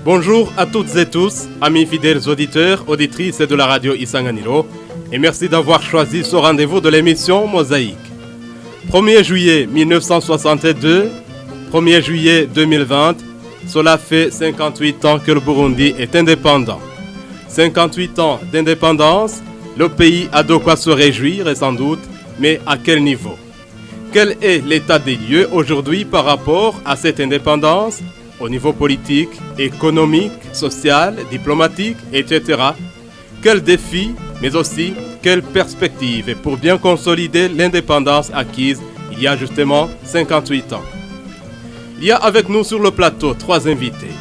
Bonjour à toutes et tous, amis fidèles auditeurs, auditrices de la radio Isanganiro, et merci d'avoir choisi ce rendez-vous de l'émission Mosaïque. 1er juillet 1962, 1er juillet 2020, cela fait 58 ans que le Burundi est indépendant. 58 ans d'indépendance, le pays a de quoi se réjouir et sans doute, mais à quel niveau? Quel est l'état des lieux aujourd'hui par rapport à cette indépendance, au niveau politique, économique, social, diplomatique, etc. Quels défis, mais aussi quelles perspectives pour bien consolider l'indépendance acquise il y a justement 58 ans. Il y a avec nous sur le plateau 3 invités.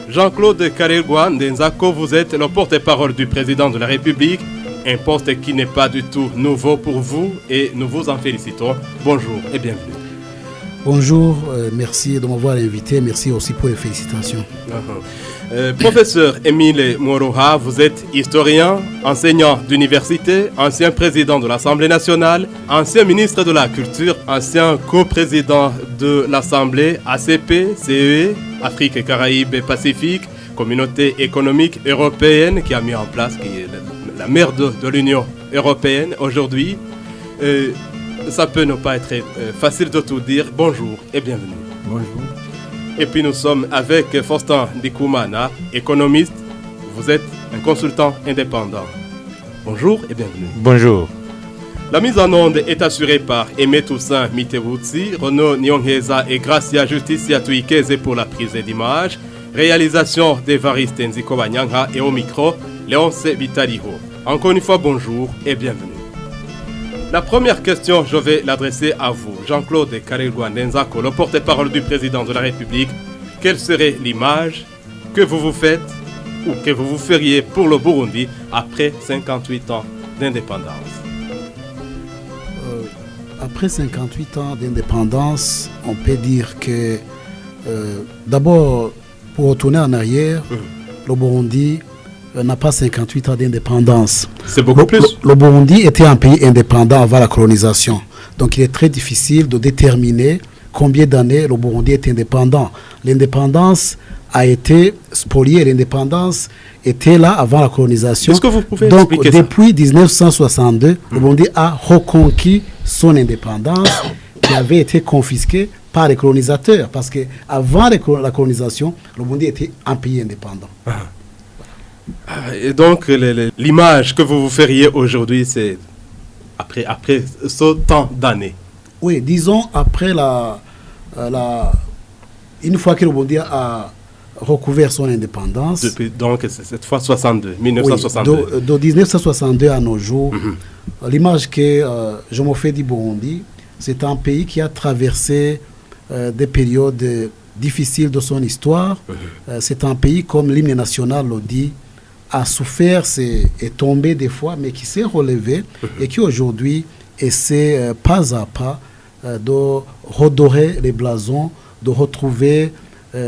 Jean-Claude Karelwa Ndenzako, vous êtes le porte-parole du président de la République, un poste qui n'est pas du tout nouveau pour vous et nous vous en félicitons. Bonjour et bienvenue. Bonjour, merci de m'avoir invité, merci aussi pour les félicitations. Professeur Émile Mourouha, vous êtes historien, enseignant d'université, ancien président de l'Assemblée nationale, ancien ministre de la Culture, ancien co-président de l'Assemblée ACP, CEE, Afrique et Caraïbes et Pacifique, communauté économique européenne qui a mis en place, qui est la mère de l'Union européenne aujourd'hui. Ça peut ne pas être facile de tout dire. Bonjour et bienvenue. Bonjour. Et puis nous sommes avec Faustin Ndikoumana, économiste. Vous êtes un consultant indépendant. Bonjour et bienvenue. Bonjour. La mise en onde est assurée par Aimé Toussaint Mitewutsi, Renaud Nyongheza et Gracia Justicia Tuikeze pour la prise d'images. Réalisation d'Evariste Nziko Banyanga et au micro, Léonce Vitaliho. Encore une fois, bonjour et bienvenue. La première question, je vais l'adresser à vous, Jean-Claude Karelwa Ndenzako, le porte-parole du président de la République. Quelle serait l'image que vous vous faites ou que vous vous feriez pour le Burundi après 58 ans d'indépendance? Après 58 ans d'indépendance, on peut dire que d'abord, pour retourner en arrière, le Burundi n'a pas 58 ans d'indépendance. C'est beaucoup plus. Le Burundi était un pays indépendant avant la colonisation. Donc il est très difficile de déterminer combien d'années le Burundi est indépendant. L'indépendance a été spoliée, l'indépendance était là avant la colonisation. Est-ce que vous pouvez Donc expliquer ça? depuis 1962, le Burundi a reconquis son indépendance qui avait été confisquée par les colonisateurs. Parce qu'avant la colonisation, le Burundi était un pays indépendant. Et donc l'image que vous vous feriez aujourd'hui, c'est après ce temps d'années. Oui, disons après une fois que le Burundi a recouvert son indépendance. Depuis donc cette fois 1962. Oui, de 1962 à nos jours, l'image que je me fais du Burundi, c'est un pays qui a traversé des périodes difficiles de son histoire. C'est un pays, comme l'hymne national le dit, a souffert, est tombé des fois, mais qui s'est relevé et qui aujourd'hui essaie pas à pas de redorer les blasons, de retrouver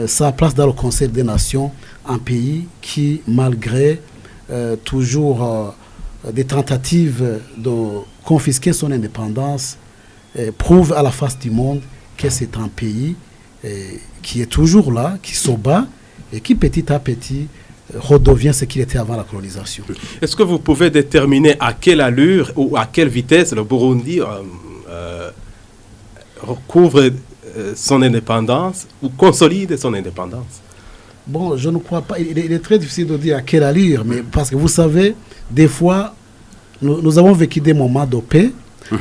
sa place dans le Conseil des Nations, un pays qui, malgré toujours des tentatives de confisquer son indépendance, prouve à la face du monde que c'est un pays qui est toujours là, qui se bat et qui petit à petit redevient ce qu'il était avant la colonisation. Est-ce que vous pouvez déterminer à quelle allure ou à quelle vitesse le Burundi recouvre son indépendance ou consolide son indépendance? Bon, je ne crois pas. Il est très difficile de dire à quelle allure, mais parce que vous savez, des fois, nous avons vécu des moments de paix,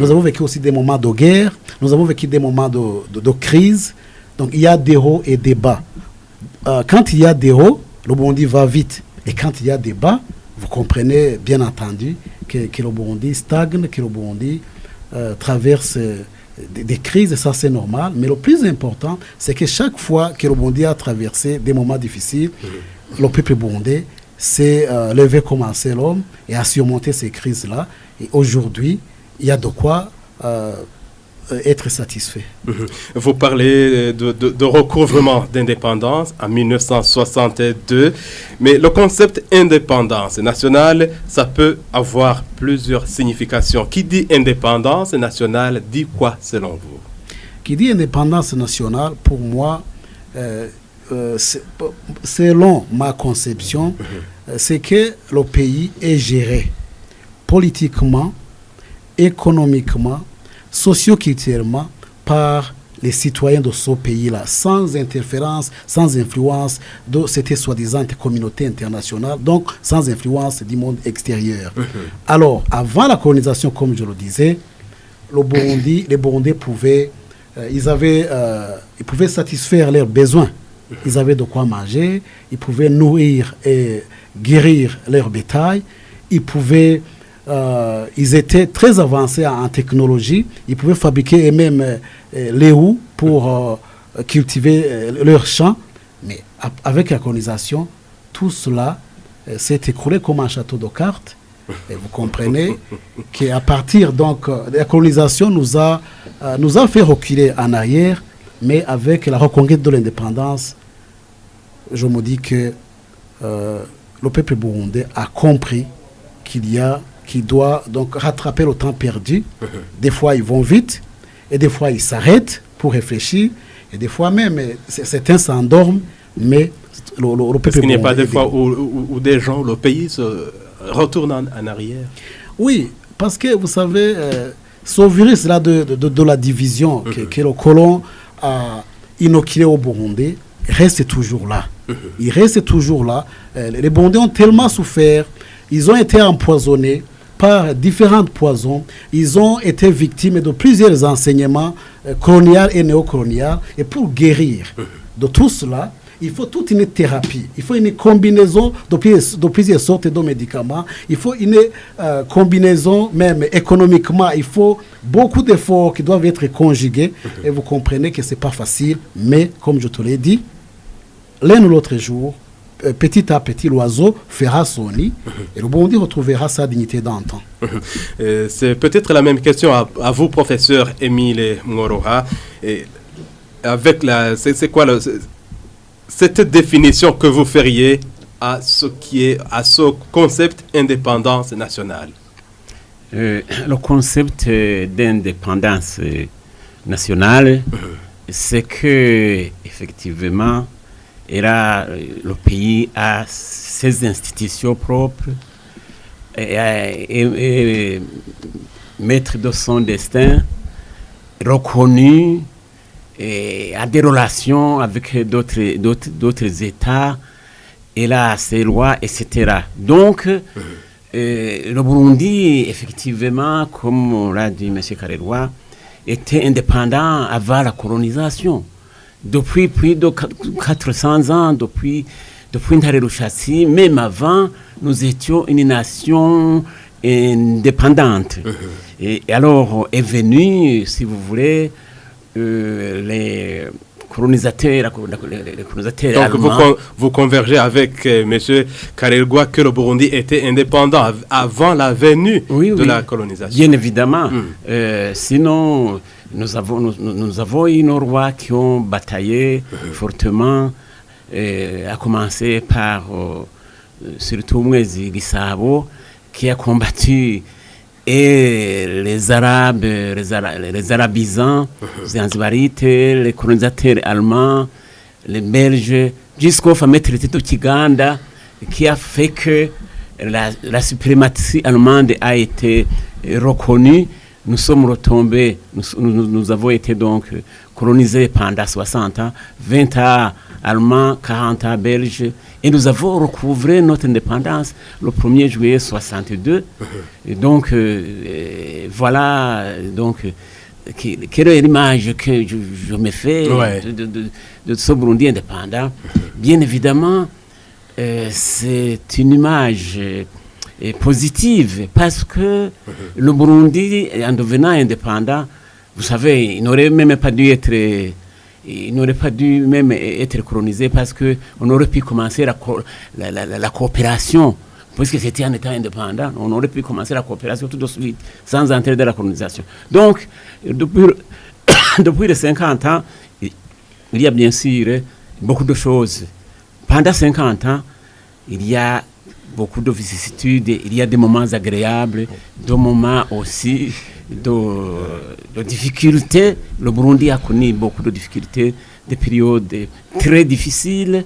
nous avons vécu aussi des moments de guerre, nous avons vécu des moments de crise. Donc il y a des hauts et des bas. Quand il y a des hauts, le Burundi va vite. Et quand il y a des bas, vous comprenez bien entendu que le Burundi stagne, que le Burundi traverse des crises, et ça c'est normal. Mais le plus important, c'est que chaque fois que le Burundi a traversé des moments difficiles, le peuple burundais s'est levé comme un seul homme et a surmonté ces crises-là. Et aujourd'hui, il y a de quoi être satisfait. Vous parlez de recouvrement d'indépendance en 1962, mais le concept indépendance nationale, ça peut avoir plusieurs significations. Qui dit indépendance nationale dit quoi selon vous? Qui dit indépendance nationale, pour moi, selon ma conception, c'est que le pays est géré politiquement, économiquement, socio-culturellement par les citoyens de ce pays-là, sans interférence, sans influence de cette soi-disant communauté internationale, donc sans influence du monde extérieur. Alors, avant la colonisation, comme je le disais, les Burundais pouvaient, ils pouvaient satisfaire leurs besoins. Ils avaient de quoi manger, ils pouvaient nourrir et guérir leur bétail, ils étaient très avancés en technologie, ils pouvaient fabriquer eux-mêmes les houes pour cultiver leurs champs, mais avec la colonisation, tout cela s'est écroulé comme un château de cartes. Et vous comprenez qu'à partir donc, de la colonisation nous a fait reculer en arrière, mais avec la reconquête de l'indépendance, je me dis que le peuple burundais a compris qu'il doit donc rattraper le temps perdu. Des fois, ils vont vite, et des fois, ils s'arrêtent pour réfléchir, et des fois même, certains s'endorment, mais le peuple... Est-ce qu'il n'y a pas des fois où des gens, le pays se retourne en arrière? Oui, parce que vous savez, ce virus-là de la division que le colon a inoculé au Burundi reste toujours là. Il reste toujours là. Les Burundais ont tellement souffert, ils ont été empoisonnés par différents poisons, ils ont été victimes de plusieurs enseignements coloniaux et néocoloniaux. Et pour guérir de tout cela, il faut toute une thérapie, il faut une combinaison de plusieurs sortes de médicaments, il faut une combinaison même économiquement, il faut beaucoup d'efforts qui doivent être conjugués. Et vous comprenez que ce n'est pas facile, mais comme je te l'ai dit, l'un ou l'autre jour, petit à petit, l'oiseau fera son nid et le Burundi retrouvera sa dignité d'antan. C'est peut-être la même question à vous, professeur Émile Ngoroha. Avec c'est quoi cette définition que vous feriez à ce concept d'indépendance nationale? Le concept d'indépendance nationale, c'est que effectivement, le pays a ses institutions propres et maître de son destin, reconnu, et a des relations avec d'autres États, et là, ses lois, etc. Donc, le Burundi, effectivement, comme l'a dit M. Karerwa, était indépendant avant la colonisation. Depuis plus de 400 ans, depuis Ntarerushatsi, même avant, nous étions une nation indépendante. Et alors est venu, si vous voulez, les colonisateurs allemands. Donc vous convergez avec M. Karerwa que le Burundi était indépendant avant la venue de la colonisation. Bien évidemment. Sinon, nous avons eu nos rois qui ont bataillé fortement, à commencer par surtout Mwezi Gisabo, qui a combattu et les Arabes, les Arabisants, les Zanzibarites, les colonisateurs allemands, les Belges, jusqu'au fameux traité de Kiganda, qui a fait que la suprématie allemande a été reconnue. Nous sommes retombés, nous avons été donc colonisés pendant 60 ans, 20 ans allemands, 40 ans belges, et nous avons recouvré notre indépendance le 1er juillet 62. Et donc, voilà, donc, quelle est l'image que je me fais de ce Burundi indépendant? Bien évidemment, c'est une image positive, parce que le Burundi, en devenant indépendant, vous savez, il n'aurait pas dû même être colonisé, parce qu'on aurait pu commencer la coopération, puisque c'était un État indépendant, on aurait pu commencer la coopération tout de suite, sans entrer dans la colonisation. Donc, depuis les 50 ans, il y a bien sûr beaucoup de choses. Pendant 50 ans, il y a beaucoup de vicissitudes, il y a des moments agréables, des moments aussi de difficultés. Le Burundi a connu beaucoup de difficultés des périodes très difficiles,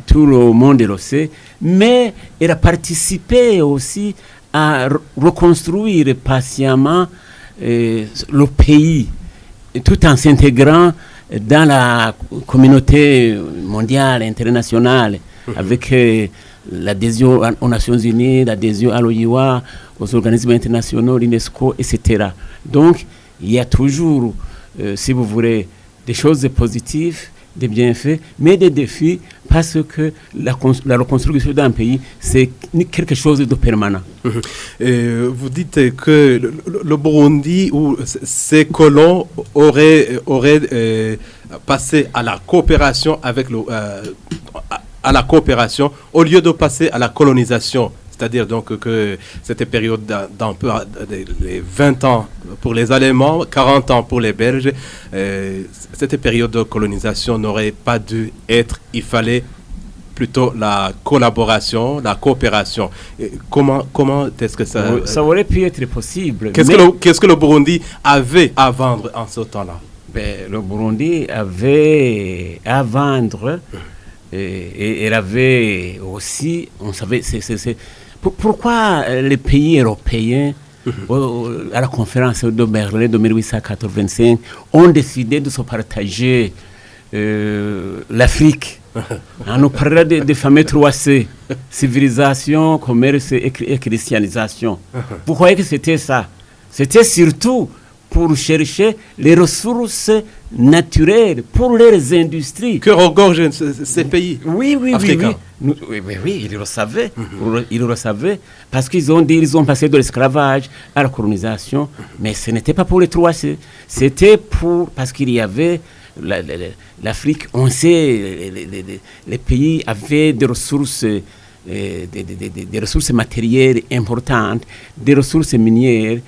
tout le monde le sait, mais elle a participé aussi à reconstruire patiemment le pays, tout en s'intégrant dans la communauté mondiale, internationale, avec l'adhésion aux Nations Unies, l'adhésion à l'OIA, aux organismes internationaux, l'UNESCO, etc. Donc, il y a toujours, si vous voulez, des choses positives, des bienfaits, mais des défis, parce que la reconstruction d'un pays, c'est quelque chose de permanent. Vous dites que le Burundi ou ses colons auraient passé à la coopération avec à la coopération au lieu de passer à la colonisation. C'est-à-dire donc que cette période d'un peu les 20 ans pour les Allemands, 40 ans pour les Belges, cette période de colonisation n'aurait pas dû être, il fallait plutôt la collaboration, la coopération. Comment est-ce que ça... Ça aurait pu être possible. Qu'est-ce que le Burundi avait à vendre en ce temps-là? Le Burundi avait à vendre et elle avait aussi, on savait, pourquoi les pays européens, à la conférence de Berlin de 1885, ont décidé de se partager l'Afrique. On nous parlait des fameux 3C, civilisation, commerce et christianisation. Vous croyez que c'était ça? C'était surtout pour chercher les ressources naturelles pour leurs industries. Que regorgent ces pays africains. Oui, ils le savaient. Ils le savaient parce qu'ils ont passé de l'esclavage à la colonisation, mais ce n'était pas pour les 3C. C'était parce qu'il y avait l'Afrique, on sait, les pays avaient des ressources, des ressources matérielles importantes, des ressources minières,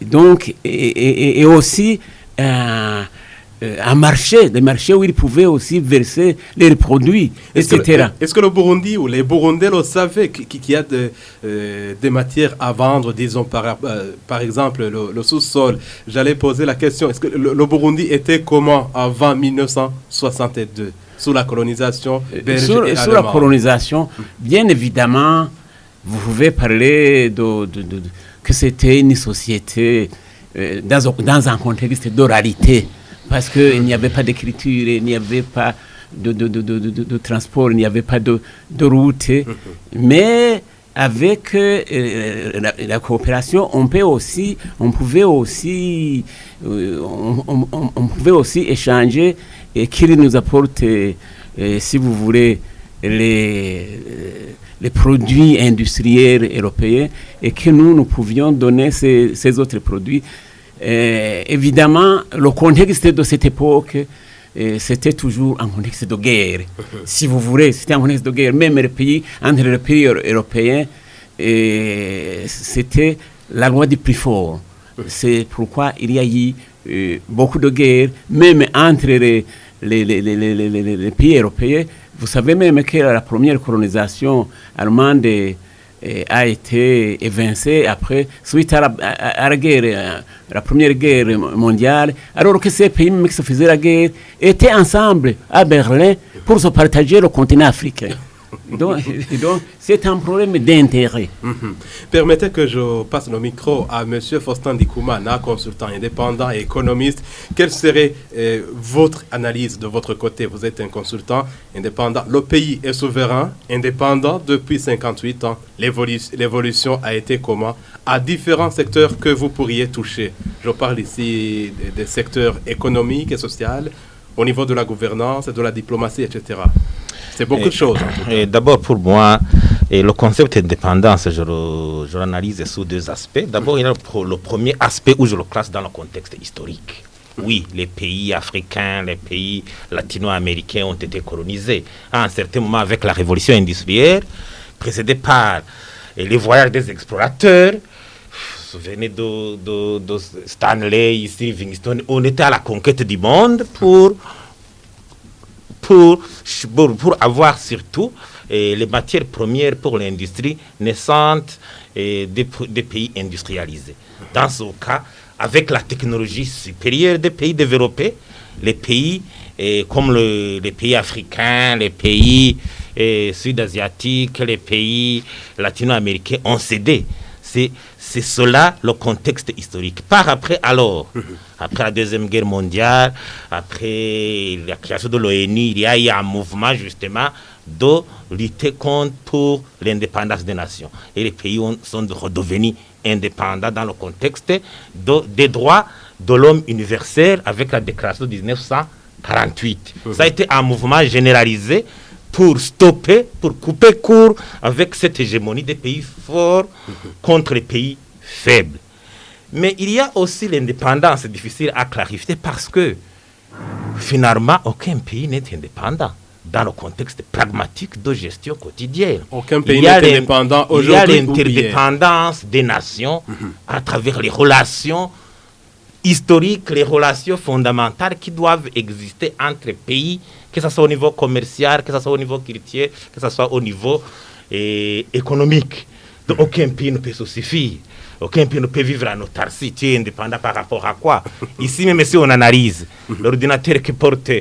donc, et aussi un marché, des marchés où ils pouvaient aussi verser leurs produits, etc. Est-ce que le Burundi ou les Burundais le savaient qu'il y a des matières à vendre, disons par exemple le sous-sol? J'allais poser la question, est-ce que le Burundi était comment avant 1962, sous la colonisation belge et allemande? Sous la colonisation, bien évidemment, vous pouvez parler que c'était une société dans un contexte d'oralité, parce qu'il n'y avait pas d'écriture, il n'y avait pas de transport, il n'y avait pas de route, mais avec la coopération, on pouvait aussi échanger et qu'il nous apporte, si vous voulez, les produits industriels européens et que nous pouvions donner ces autres produits. Évidemment, le contexte de cette époque, c'était toujours un contexte de guerre. Si vous voulez, c'était un contexte de guerre. Même entre les pays européens, c'était la loi du plus fort. C'est pourquoi il y a eu beaucoup de guerres, même entre les pays européens. Vous savez même que la première colonisation allemande a été évincée après, suite à la guerre, la première guerre mondiale, alors que ces pays qui se faisaient la guerre étaient ensemble à Berlin pour se partager le continent africain. Donc c'est un problème d'intérêt. Permettez que je passe le micro à M. Faustin Ndikoumana, consultant indépendant et économiste. Quelle serait votre analyse de votre côté? Vous êtes un consultant indépendant. Le pays est souverain, indépendant depuis 58 ans. L'évolution a été comment? À différents secteurs que vous pourriez toucher. Je parle ici des secteurs économiques et sociaux, au niveau de la gouvernance, de la diplomatie, etc. C'est beaucoup de choses. D'abord, pour moi, le concept d'indépendance, je l'analyse sous deux aspects. D'abord, il y a le premier aspect où je le classe dans le contexte historique. Oui, les pays africains, les pays latino-américains ont été colonisés à un certain moment avec la révolution industrielle, précédée par les voyages des explorateurs. Vous vous souvenez de Stanley, ici, Livingstone. On était à la conquête du monde pour avoir surtout les matières premières pour l'industrie naissante des pays industrialisés. Dans ce cas, avec la technologie supérieure des pays développés, les pays et comme les pays africains, les pays sud-asiatiques, les pays latino-américains ont cédé. C'est cela le contexte historique. Par après, alors, après la Deuxième Guerre mondiale, après la création de l'ONU, il y a eu un mouvement justement de lutter pour l'indépendance des nations. Et les pays sont redevenus indépendants dans le contexte des droits de l'homme universel avec la déclaration de 1948. Ça a été un mouvement généralisé pour stopper, pour couper court avec cette hégémonie des pays forts contre les pays faibles. Mais il y a aussi l'indépendance difficile à clarifier parce que finalement, aucun pays n'est indépendant dans le contexte pragmatique de gestion quotidienne. Aucun pays n'est indépendant aujourd'hui. Il y a l'interdépendance des nations à travers les relations historiques, les relations fondamentales qui doivent exister entre pays, que ce soit au niveau commercial, que ce soit au niveau culturel, que ce soit au niveau économique. Donc, aucun pays ne peut se suffire. Aucun pays ne peut vivre en autarcie. Tu es indépendant par rapport à quoi? Ici, même si on analyse l'ordinateur que porte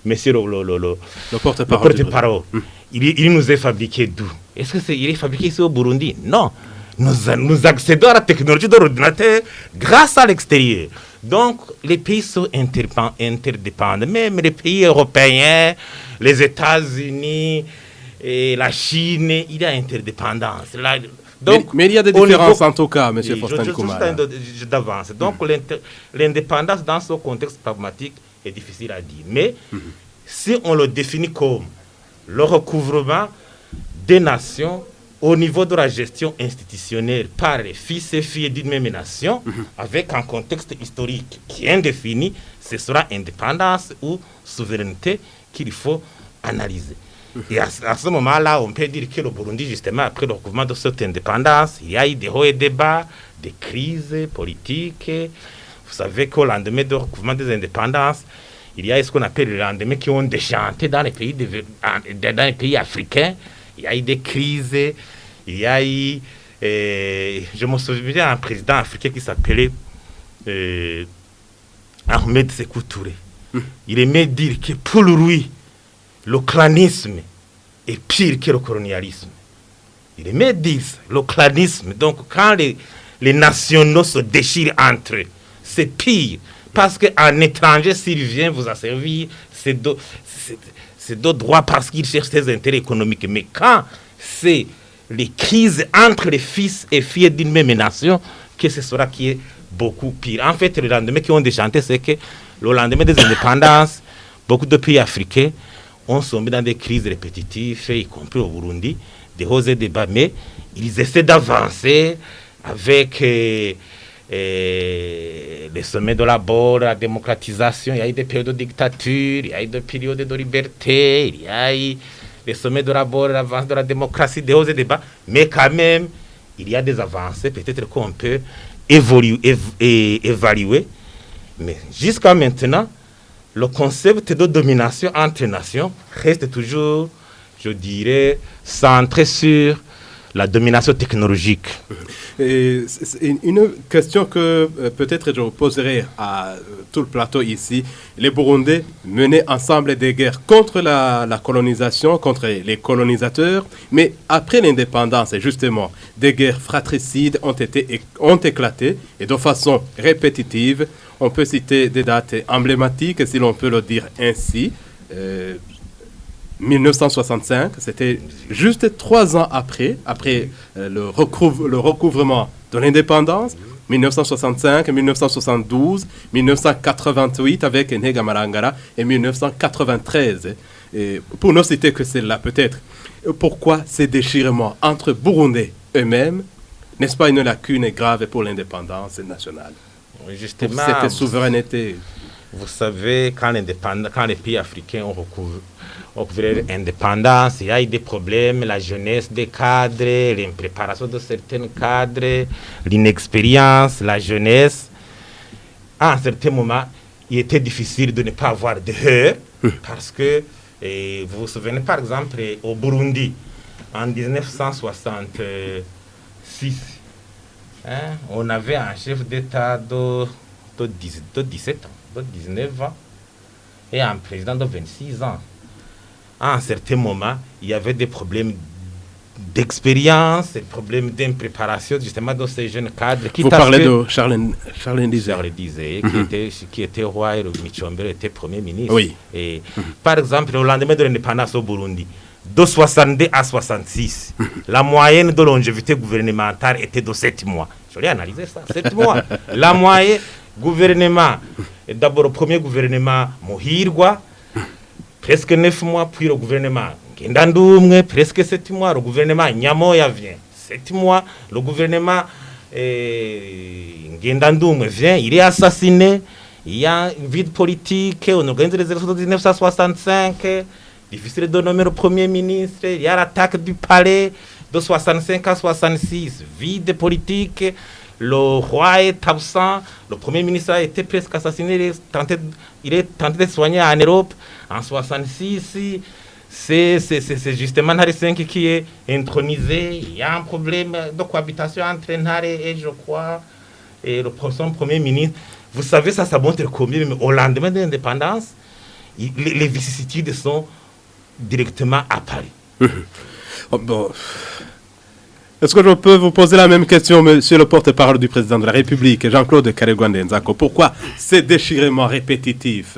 monsieur le porte-parole, il nous est fabriqué d'où? Est-ce qu'il est fabriqué ici au Burundi? Non. Nous accédons à la technologie de l'ordinateur grâce à l'extérieur. Donc, les pays sont interdépendants. Même les pays européens, les États-Unis, et la Chine, il y a interdépendance. Donc, mais il y a des différences en tout cas, M. Faustin-Koumara. D'avance. Donc, l'indépendance dans ce contexte pragmatique est difficile à dire. Mais si on le définit comme le recouvrement des nations au niveau de la gestion institutionnelle par les fils et filles d'une même nation, avec un contexte historique qui est indéfini, ce sera indépendance ou souveraineté qu'il faut analyser. Et à ce moment-là, on peut dire que le Burundi, justement, après le recouvrement de cette indépendance, il y a eu des hauts et des bas, des crises politiques. Vous savez qu'au lendemain du recouvrement des indépendances, il y a ce qu'on appelle les lendemains qui ont déchanté dans les pays africains. Il y a eu des crises, il y a eu, je me souviens d'un président africain qui s'appelait Ahmed Sékou Touré. Il aimait dire que pour lui, le clanisme est pire que le colonialisme. Il aimait dire ça, le clanisme. Donc quand les nationaux se déchirent entre eux, c'est pire. Parce qu'un étranger, s'il vient vous asservir, c'est de droit parce qu'il cherche ses intérêts économiques. Mais quand c'est les crises entre les fils et filles d'une même nation, que ce sera qui est beaucoup pire. En fait, le lendemain qui ont déchanté, c'est que le lendemain des indépendances, beaucoup de pays africains ont tombé dans des crises répétitives, y compris au Burundi, des hauts et des bas. Mais ils essaient d'avancer avec les sommets de l'abord, la démocratisation. Il y a eu des périodes de dictature, il y a eu des périodes de liberté, il y a eu les sommets de l'abord, l'avance de la démocratie, des hauts et des bas. Mais quand même, il y a des avancées, peut-être qu'on peut évaluer. Mais jusqu'à maintenant, le concept de domination entre nations reste toujours, je dirais, centré sur la domination technologique. Et c'est une question que peut-être je poserai à tout le plateau ici. Les Burundais menaient ensemble des guerres contre la colonisation, contre les colonisateurs, mais après l'indépendance, justement, des guerres fratricides ont éclaté et de façon répétitive. On peut citer des dates emblématiques, si l'on peut le dire ainsi. 1965, c'était juste 3 ans après le recouvrement de l'indépendance. 1965, 1972, 1988 avec Ntega Marangara et 1993. Et pour ne citer que celle-là peut-être. Pourquoi ces déchirements entre Burundais eux-mêmes, n'est-ce pas une lacune grave pour l'indépendance nationale? Justement, pour cette souveraineté. Vous savez, quand les pays africains ont recouvré l'indépendance, il y a eu des problèmes, la jeunesse des cadres, l'impréparation de certains cadres, l'inexpérience, la jeunesse. À un certain moment, il était difficile de ne pas avoir de heurts, parce que, vous vous souvenez par exemple, au Burundi, en 1966, on avait un chef d'État de 17 ans, de 19 ans. et un président de 26 ans. À un certain moment, il y avait des problèmes d'expérience, des problèmes d'impréparation justement de ces jeunes cadres. Vous parlez de Charles Ndizeye, qui était roi et Micombero était premier ministre. Oui. Et, par exemple, au lendemain de l'indépendance au Burundi, de 62 à 66, la moyenne de longévité gouvernementale était de 7 mois. Je l'ai analysé ça, 7 mois. La moyenne gouvernement, d'abord le premier gouvernement Muhirwa, presque 9 mois, puis le gouvernement Ngendandoumwe, presque 7 mois, le gouvernement Nyamoya vient, 7 mois, le gouvernement Ngendandoumwe vient, il est assassiné, il y a une vide politique, on organise les élections de 1965, difficile de nommer le premier ministre, il y a l'attaque du palais de 65 à 66, vide politique, le roi est absent, le premier ministre a été presque assassiné, il est tenté de soigner en Europe. En 66, c'est justement Nare V qui est intronisé. Il y a un problème de cohabitation entre Nare et, je crois, et son premier ministre. Vous savez, ça montre combien, mais au lendemain de l'indépendance, les vicissitudes sont directement apparues. Bon. Est-ce que je peux vous poser la même question, monsieur le porte-parole du président de la République, Jean-Claude Karegwande Nzako? Pourquoi ces déchirements répétitifs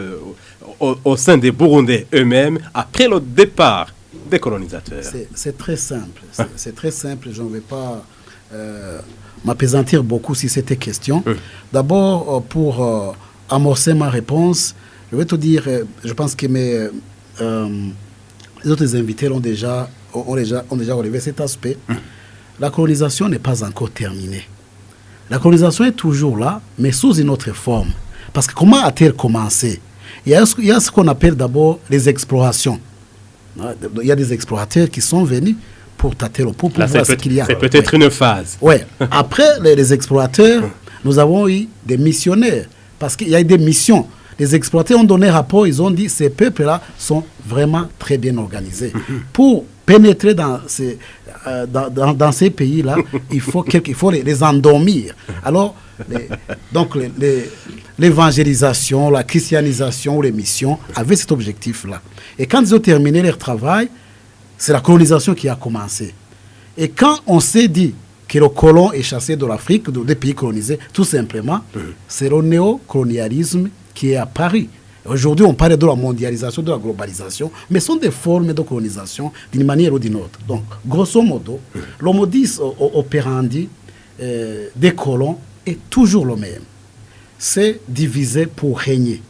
au sein des Burundais eux-mêmes après le départ des colonisateurs? C'est très simple. C'est très simple. Je ne vais pas m'appesantir beaucoup si c'était question. D'abord, pour amorcer ma réponse, je vais te dire, je pense que les autres invités ont déjà relevé cet aspect. La colonisation n'est pas encore terminée. La colonisation est toujours là, mais sous une autre forme. Parce que comment a-t-elle commencé? Il y a ce qu'on appelle d'abord les explorations. Il y a des explorateurs qui sont venus pour tâter le pouls, pour voir ce qu'il y a. C'est peut-être une phase. Oui. Après les explorateurs, nous avons eu des missionnaires. Parce qu'il y a eu des missions. Les explorateurs ont donné rapport, ils ont dit ces peuples-là sont vraiment très bien organisés. Pour pénétrer dans ces pays-là, il faut les endormir. Alors, l'évangélisation, la christianisation, les missions avaient cet objectif-là. Et quand ils ont terminé leur travail, c'est la colonisation qui a commencé. Et quand on s'est dit que le colon est chassé de l'Afrique, des pays colonisés, tout simplement, c'est le néocolonialisme qui est apparu. Aujourd'hui, on parle de la mondialisation, de la globalisation, mais ce sont des formes de colonisation d'une manière ou d'une autre. Donc, grosso modo, le modus operandi des colons est toujours le même. C'est diviser pour régner.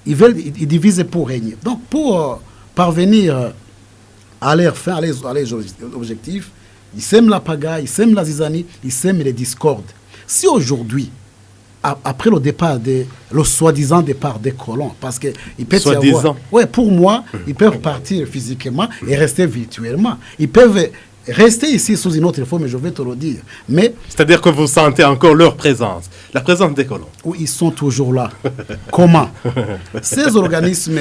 Ils divisent pour régner. Donc, pour parvenir à leur fin, à leurs objectifs, ils sèment la pagaille, ils sèment la zizanie, ils sèment les discordes. Si aujourd'hui, après le départ le soi-disant départ des colons, parce que il peut y avoir, ouais, pour moi, ils peuvent partir physiquement et rester virtuellement. Ils peuvent rester ici sous une autre forme, mais je vais te le dire. Mais c'est-à-dire que vous sentez encore leur présence, la présence des colons. Oui, ils sont toujours là. Comment? Ces organismes,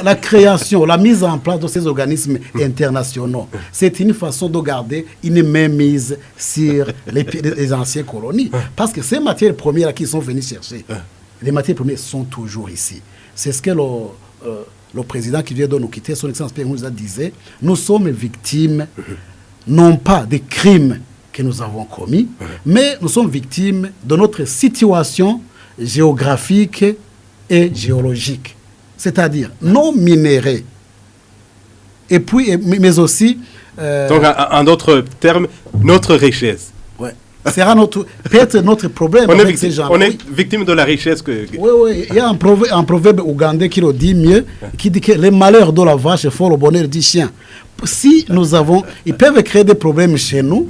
la création, la mise en place de ces organismes internationaux, c'est une façon de garder une mainmise sur les anciennes colonies. Parce que ces matières premières qu'ils sont venus chercher, les matières premières sont toujours ici. C'est ce que le président qui vient de nous quitter, son excellence Pierre Nkurunziza disait, nous sommes victimes non pas des crimes que nous avons commis, mais nous sommes victimes de notre situation géographique et géologique. C'est-à-dire non minérés. Et puis, mais aussi... donc, en d'autres termes, notre richesse. Ouais. Sera peut-être notre problème avec ces gens. On est victime de la richesse que... Oui. Il y a un proverbe ougandais qui le dit mieux, qui dit que les malheurs de la vache font le bonheur du chien. Si nous avons... Ils peuvent créer des problèmes chez nous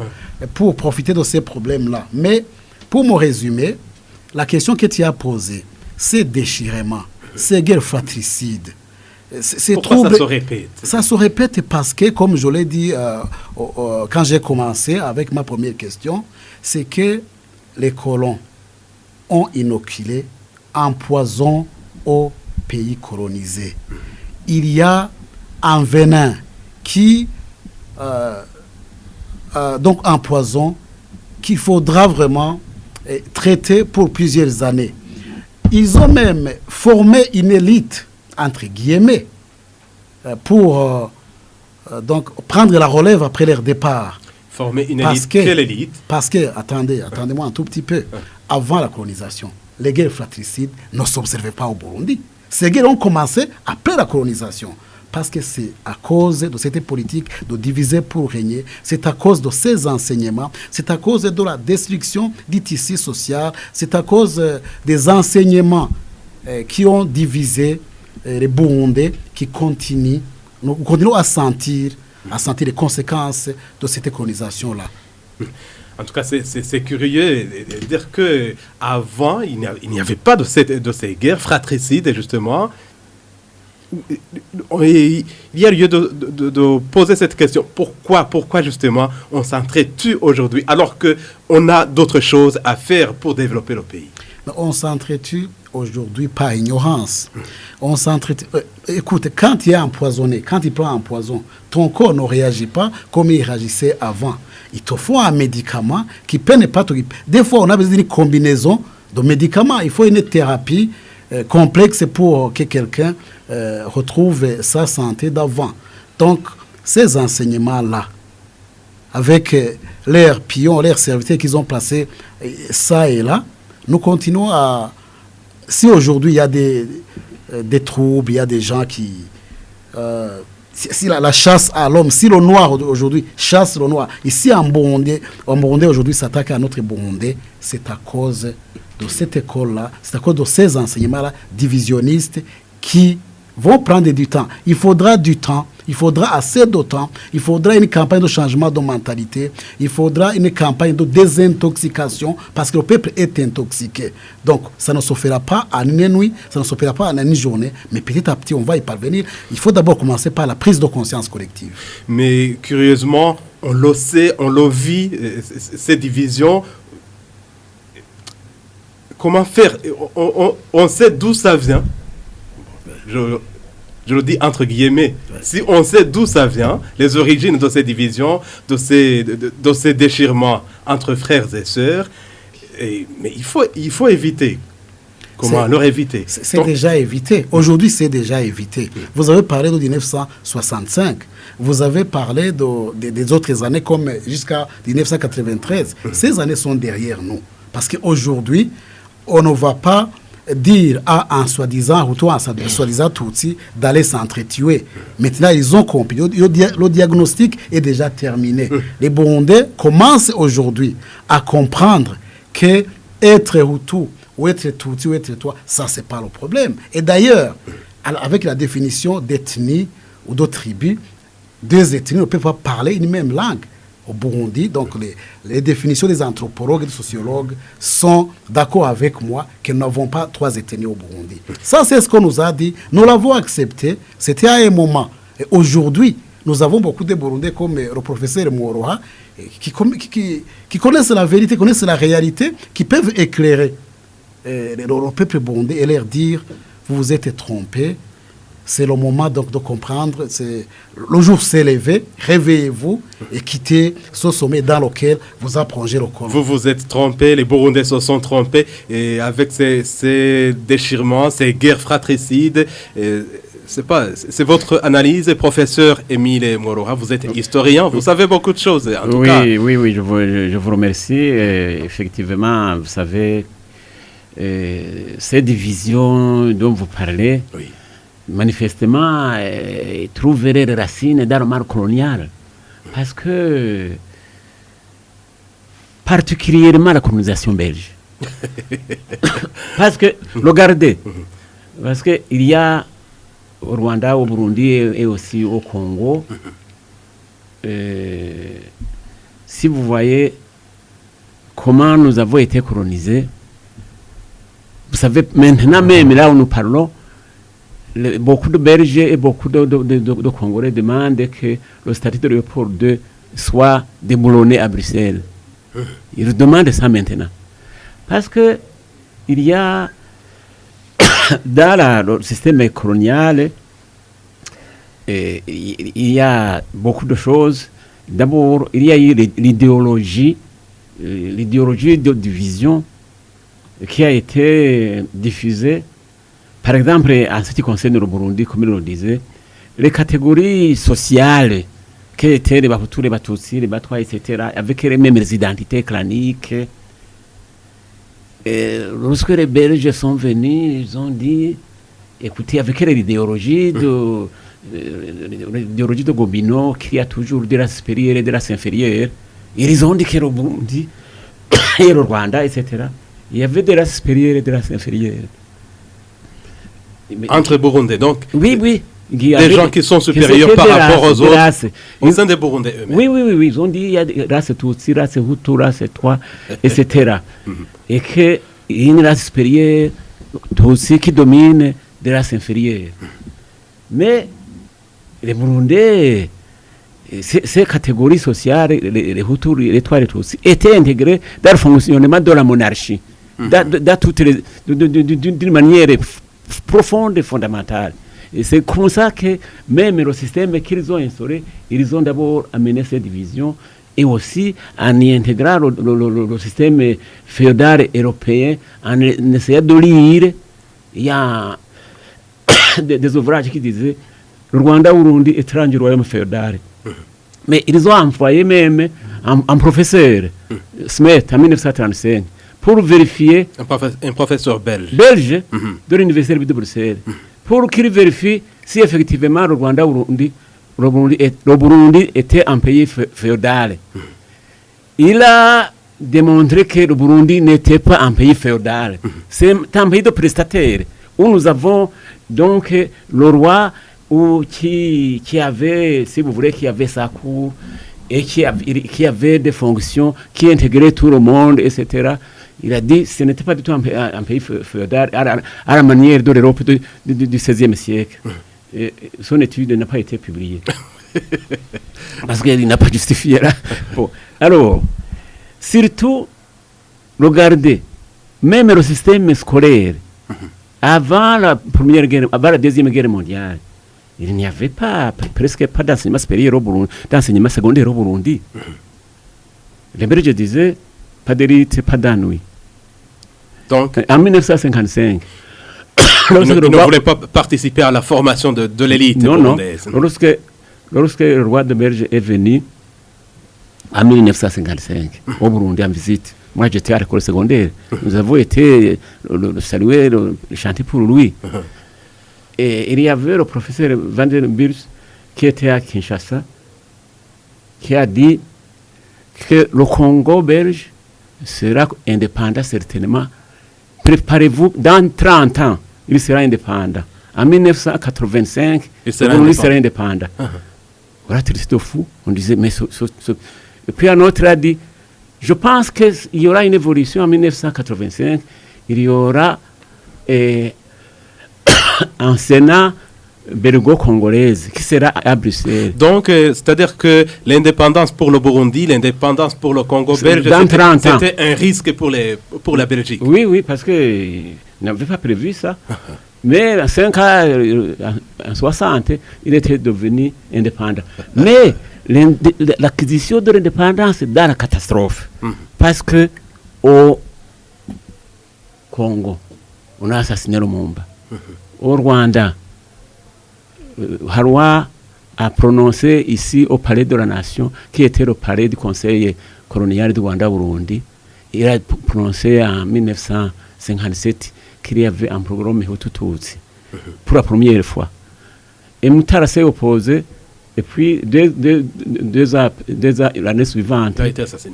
pour profiter de ces problèmes-là. Mais pour me résumer, la question que tu as posée, c'est déchirement, c'est guerre fratricide. Pourquoi ça se répète? Ça se répète parce que, comme je l'ai dit quand j'ai commencé avec ma première question, c'est que les colons ont inoculé un poison aux pays colonisés. Il y a un venin qui, donc un poison qu'il faudra vraiment traiter pour plusieurs années. Ils ont même formé une élite entre guillemets, pour donc prendre la relève après leur départ. Former une élite. Quelle élite? Parce que, attendez-moi un tout petit peu, avant la colonisation, les guerres fratricides ne s'observaient pas au Burundi. Ces guerres ont commencé après la colonisation. Parce que c'est à cause de cette politique de diviser pour régner, c'est à cause de ces enseignements, c'est à cause de la destruction du tissu social, c'est à cause des enseignements qui ont divisé les Burundais qui continuent à sentir les conséquences de cette colonisation-là. En tout cas, c'est curieux de dire qu'avant, il n'y avait pas de ces guerres fratricides, justement. Il y a lieu de poser cette question. Pourquoi justement, on s'entretue aujourd'hui, alors qu'on a d'autres choses à faire pour développer le pays? On s'entretue aujourd'hui par ignorance. On s'entretue. Écoute, quand il est empoisonné, quand il prend un poison, ton corps ne réagit pas comme il réagissait avant. Il te faut un médicament qui peut ne pas te... Des fois, on a besoin d'une combinaison de médicaments. Il faut une thérapie complexe pour que quelqu'un retrouve sa santé d'avant. Donc, ces enseignements-là, avec leurs pions, leurs serviteurs qu'ils ont placés ça et là, nous continuons à... Si aujourd'hui il y a des troubles, il y a des gens qui... si la chasse à l'homme, si le noir aujourd'hui chasse le noir, ici en Burundi aujourd'hui s'attaque à notre Burundi, c'est à cause de cette école-là, c'est à cause de ces enseignements-là divisionnistes qui vont prendre du temps. Il faudra du temps, il faudra assez de temps, il faudra une campagne de changement de mentalité, il faudra une campagne de désintoxication parce que le peuple est intoxiqué. Donc, ça ne se fera pas en une nuit, ça ne se fera pas en une journée, mais petit à petit, on va y parvenir. Il faut d'abord commencer par la prise de conscience collective. Mais curieusement, on le sait, on le vit, ces divisions. Comment faire? On sait d'où ça vient. Je le dis entre guillemets. Ouais. Si on sait d'où ça vient, les origines de ces divisions, de ces déchirements entre frères et sœurs, mais il faut éviter. Comment leur éviter? C'est déjà évité. Aujourd'hui, c'est déjà évité. Vous avez parlé de 1965. Vous avez parlé des autres années comme jusqu'à 1993. Ces années sont derrière nous. Parce qu'aujourd'hui, on ne va pas dire à un soi-disant Hutu, un soi-disant Tutsi d'aller s'entretuer. Maintenant, ils ont compris. Le diagnostic est déjà terminé. Les Burundais commencent aujourd'hui à comprendre que être Hutu ou être Tutsi ou être toi, ça, c'est pas le problème. Et d'ailleurs, avec la définition d'ethnie ou de tribu, deux ethnies ne peuvent pas parler une même langue. Au Burundi, donc les définitions des anthropologues et des sociologues sont d'accord avec moi que nous n'avons pas trois ethnies au Burundi. Ça, c'est ce qu'on nous a dit. Nous l'avons accepté. C'était à un moment. Et aujourd'hui, nous avons beaucoup de Burundais comme le professeur Mouroha qui connaissent la vérité, connaissent la réalité, qui peuvent éclairer le peuple burundais et leur dire vous vous êtes trompés. C'est le moment donc de comprendre. Le jour s'est levé, réveillez-vous et quittez ce sommet dans lequel vous approchez le corps. Vous vous êtes trompés, les Burundais se sont trompés et avec ces déchirements, ces guerres fratricides. C'est votre analyse, professeur Émile Mouroha. Vous êtes historien, vous savez beaucoup de choses. En tout cas. Oui, je vous remercie. Effectivement, vous savez, ces divisions dont vous parlez. Oui. Manifestement, trouverait des racines dans le monde colonial. Parce que, particulièrement la colonisation belge. Parce que, regardez, parce qu'il y a au Rwanda, au Burundi et aussi au Congo, si vous voyez comment nous avons été colonisés, vous savez, maintenant même là où nous parlons, beaucoup de Belges et beaucoup de Congolais demandent que le statut de Léopold II soit déboulonné à Bruxelles. Ils demandent ça maintenant. Parce que il y a dans le système colonial, il y a beaucoup de choses. D'abord, il y a eu l'idéologie de division qui a été diffusée Par exemple, en ce qui concerne le Burundi, comme il le disait, les catégories sociales qui étaient les Bahutu, les Batutsi, les Batwa, etc., avec les mêmes identités claniques, lorsque les Belges sont venus, ils ont dit, écoutez, avec l'idéologie de Gobineau, qui a toujours de race supérieure et de race inférieure, ils ont dit que le Burundi et le Rwanda, etc., il y avait des races supérieures et des races inférieures. Entre Burundais, donc. Oui. Des gens qui sont supérieurs par rapport aux autres, au sein des Burundais eux-mêmes. Oui. Ils ont dit il y a des races Tutsi, races Hutu, races Twa, etc. Et qu'il y a une race supérieure, Tutsi, qui domine des races inférieures. Mais les Burundais, ces catégories sociales, les Hutu, les Twa, les Tutsi, étaient intégrées dans le fonctionnement de la monarchie, d'une manière profonde et fondamentale. Et c'est comme ça que même le système qu'ils ont instauré, ils ont d'abord amené cette division et aussi en y intégrant le système féodal européen, en essayant de lire. Il y a des ouvrages qui disaient le Rwanda, Burundi, étranger royaume féodal. Mais ils ont envoyé même un professeur, Smet, en 1935, pour vérifier. Un professeur belge. De l'université de Bruxelles. Pour qu'il vérifie si effectivement le Rwanda, le Burundi était un pays féodal. Il a démontré que le Burundi n'était pas un pays féodal. C'est un pays de prestataires, où nous avons donc le roi qui avait, si vous voulez, qui avait sa cour, et qui avait des fonctions, qui intégrait tout le monde, etc. Il a dit que ce n'était pas du tout un pays féodal à la manière de l'Europe du XVIe siècle. Et son étude n'a pas été publiée. Parce qu'il n'a pas justifié là. Bon. Alors, surtout, regardez, même le système scolaire, avant la Deuxième Guerre mondiale, il n'y avait presque pas d'enseignement supérieur au Burundi, d'enseignement secondaire au Burundi. Les Belges disaient, pas d'élite, pas d'ennui. Donc, en 1955, ils ne voulaient pas participer à la formation de l'élite burundaise. Non. Lorsque le roi de Belge est venu en 1955 au Burundi en visite, moi j'étais à l'école secondaire. Nous avons été le saluer, le chanter pour lui. Et il y avait le professeur Van den Bils qui était à Kinshasa, qui a dit que le Congo belge sera indépendant certainement. Préparez-vous, dans 30 ans, il sera indépendant. En 1985, il sera indépendant. Voilà, c'est fou. On disait, mais et puis un autre a dit, je pense qu'il y aura une évolution en 1985. Il y aura un Sénat belgo-congolaise qui sera à Bruxelles. Donc, c'est-à-dire que l'indépendance pour le Burundi, l'indépendance pour le Congo belge, c'était un risque pour la Belgique. Oui, parce qu'ils n'avaient pas prévu ça. Mais en 5 ans, en 60, il était devenu indépendant. Mais l'acquisition de l'indépendance est dans la catastrophe. Parce que au Congo, on a assassiné Lumumba. Au Rwanda, Harwa a prononcé ici au Palais de la Nation, qui était le palais du Conseil colonial du Rwanda-Burundi, il a prononcé en 1957 qu'il y avait un programme Hutu-Tutsi pour la première fois. Et Mutara s'est opposé, et puis l'année suivante,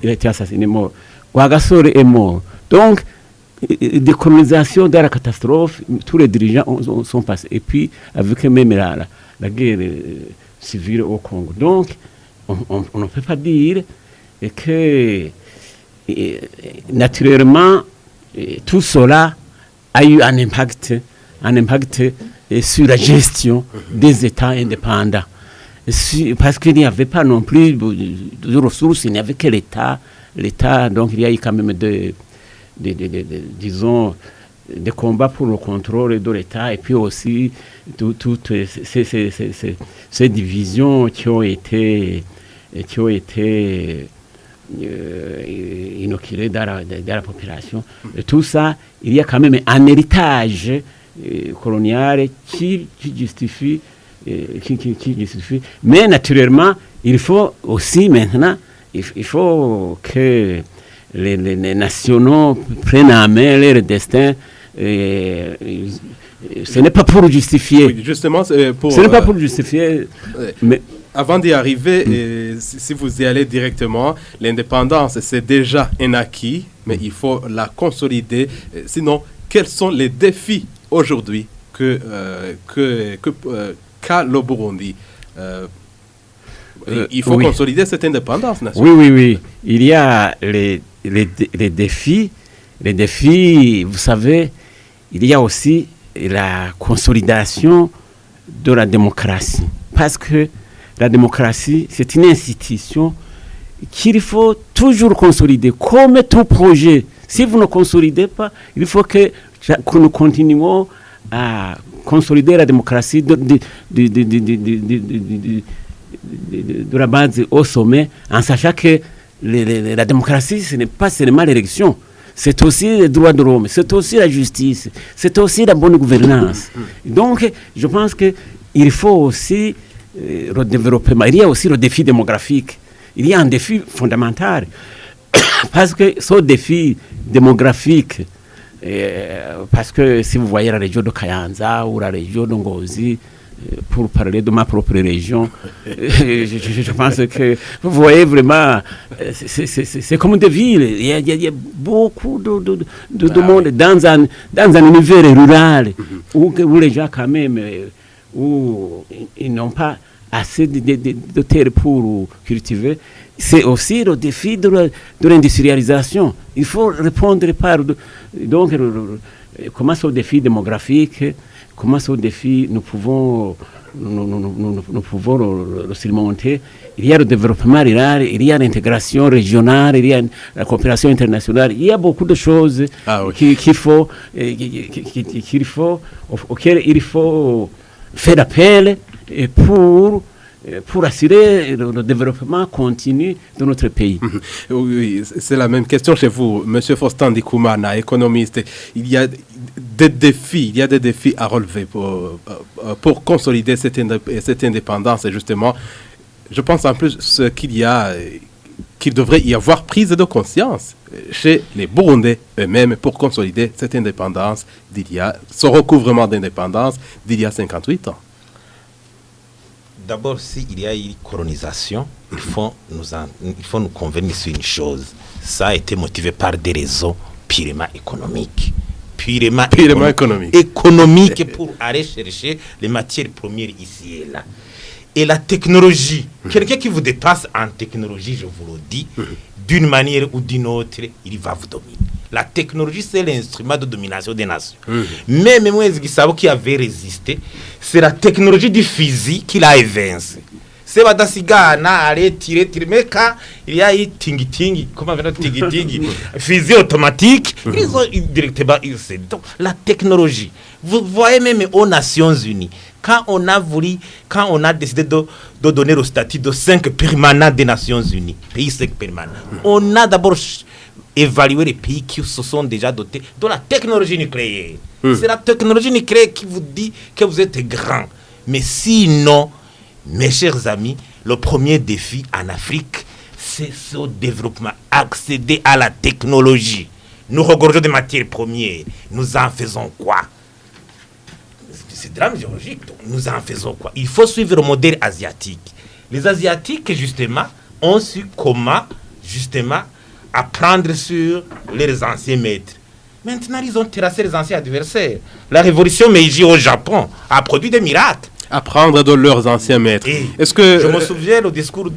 il a été assassiné mort. Rwagasore est mort. Donc, décolonisation dans la catastrophe, tous les dirigeants sont passés. Et puis, avec même la guerre civile au Congo. Donc, on ne peut pas dire que, naturellement, tout cela a eu un impact sur la gestion des États indépendants. Parce qu'il n'y avait pas non plus de ressources, il n'y avait que l'État. Donc, il y a eu quand même disons, des combats pour le contrôle de l'État et puis aussi toutes ces divisions qui ont été inoculées dans la population. Et tout ça, il y a quand même un héritage coloniale qui justifie. Qui justifie. Mais naturellement, il faut aussi maintenant, il faut que les nationaux prennent en main leur destin. Ce n'est pas pour justifier. Oui, justement, ce n'est pas pour justifier. Mais avant d'y arriver, si vous y allez directement, l'indépendance, c'est déjà un acquis, mais il faut la consolider. Sinon, quels sont les défis aujourd'hui qu'a le Burundi? Il faut consolider cette indépendance nationale. Oui. Il y a les défis. Les défis, vous savez, il y a aussi la consolidation de la démocratie. Parce que la démocratie, c'est une institution qu'il faut toujours consolider. Comme tout projet, si vous ne consolidez pas, il faut que nous continuions à consolider la démocratie de la base au sommet, en sachant que la démocratie, ce n'est pas seulement l'élection. C'est aussi les droits de l'homme, c'est aussi la justice, c'est aussi la bonne gouvernance. Donc, je pense qu'il faut aussi le développement. Il y a aussi le défi démographique. Il y a un défi fondamental. Parce que ce défi démographique, parce que si vous voyez la région de Kayanza ou la région de Ngozi, pour parler de ma propre région, je pense que vous voyez vraiment, c'est comme des villes. Il y a beaucoup de monde dans un univers rural où les gens quand même, où ils n'ont pas assez de terre pour cultiver. C'est aussi le défi de l'industrialisation. Il faut répondre par... Donc, comment ce défi démographique, comment ce défi nous pouvons le surmonter. Il y a le développement rural, il y a l'intégration régionale, il y a la coopération internationale. Il y a beaucoup de choses auxquelles il faut faire appel pour assurer le développement continu de notre pays. Oui, c'est la même question chez vous, Monsieur Faustin Ndikoumana, économiste. Il y a des défis à relever pour consolider cette indépendance. Et justement, je pense en plus qu'il devrait y avoir prise de conscience chez les Burundais eux-mêmes pour consolider cette indépendance ce recouvrement d'indépendance d'il y a 58 ans. D'abord, s'il y a eu colonisation, il faut nous convenir sur une chose. Ça a été motivé par des raisons purement économiques. Purement économiques. Économiques pour aller chercher les matières premières ici et là. Et la technologie, quelqu'un qui vous dépasse en technologie, je vous le dis, d'une manière ou d'une autre, il va vous dominer. La technologie, c'est l'instrument de domination des nations. Même moi, qui avait résisté, c'est la technologie du fusil qui l'a évincé. C'est Badasigana, allez tirer, mais quand il y a eu tingi, comment on appelle tingi, fusil automatique, ils ont directement usé. Donc, la technologie, vous voyez même aux Nations Unies, quand on a décidé de donner le statut de 5 permanents des Nations Unies, pays 5 permanents, on a d'abord évaluer les pays qui se sont déjà dotés de la technologie nucléaire. C'est la technologie nucléaire qui vous dit que vous êtes grand. Mais sinon, mes chers amis, le premier défi en Afrique, c'est ce développement, accéder à la technologie. Nous regorgeons des matières premières. Nous en faisons quoi? C'est drame géologique. Donc nous en faisons quoi? Il faut suivre le modèle asiatique. Les Asiatiques, justement, ont su comment, justement, apprendre sur leurs anciens maîtres. Maintenant, ils ont terrassé les anciens adversaires. La révolution Meiji au Japon a produit des miracles. Apprendre de leurs anciens maîtres. Je me souviens le discours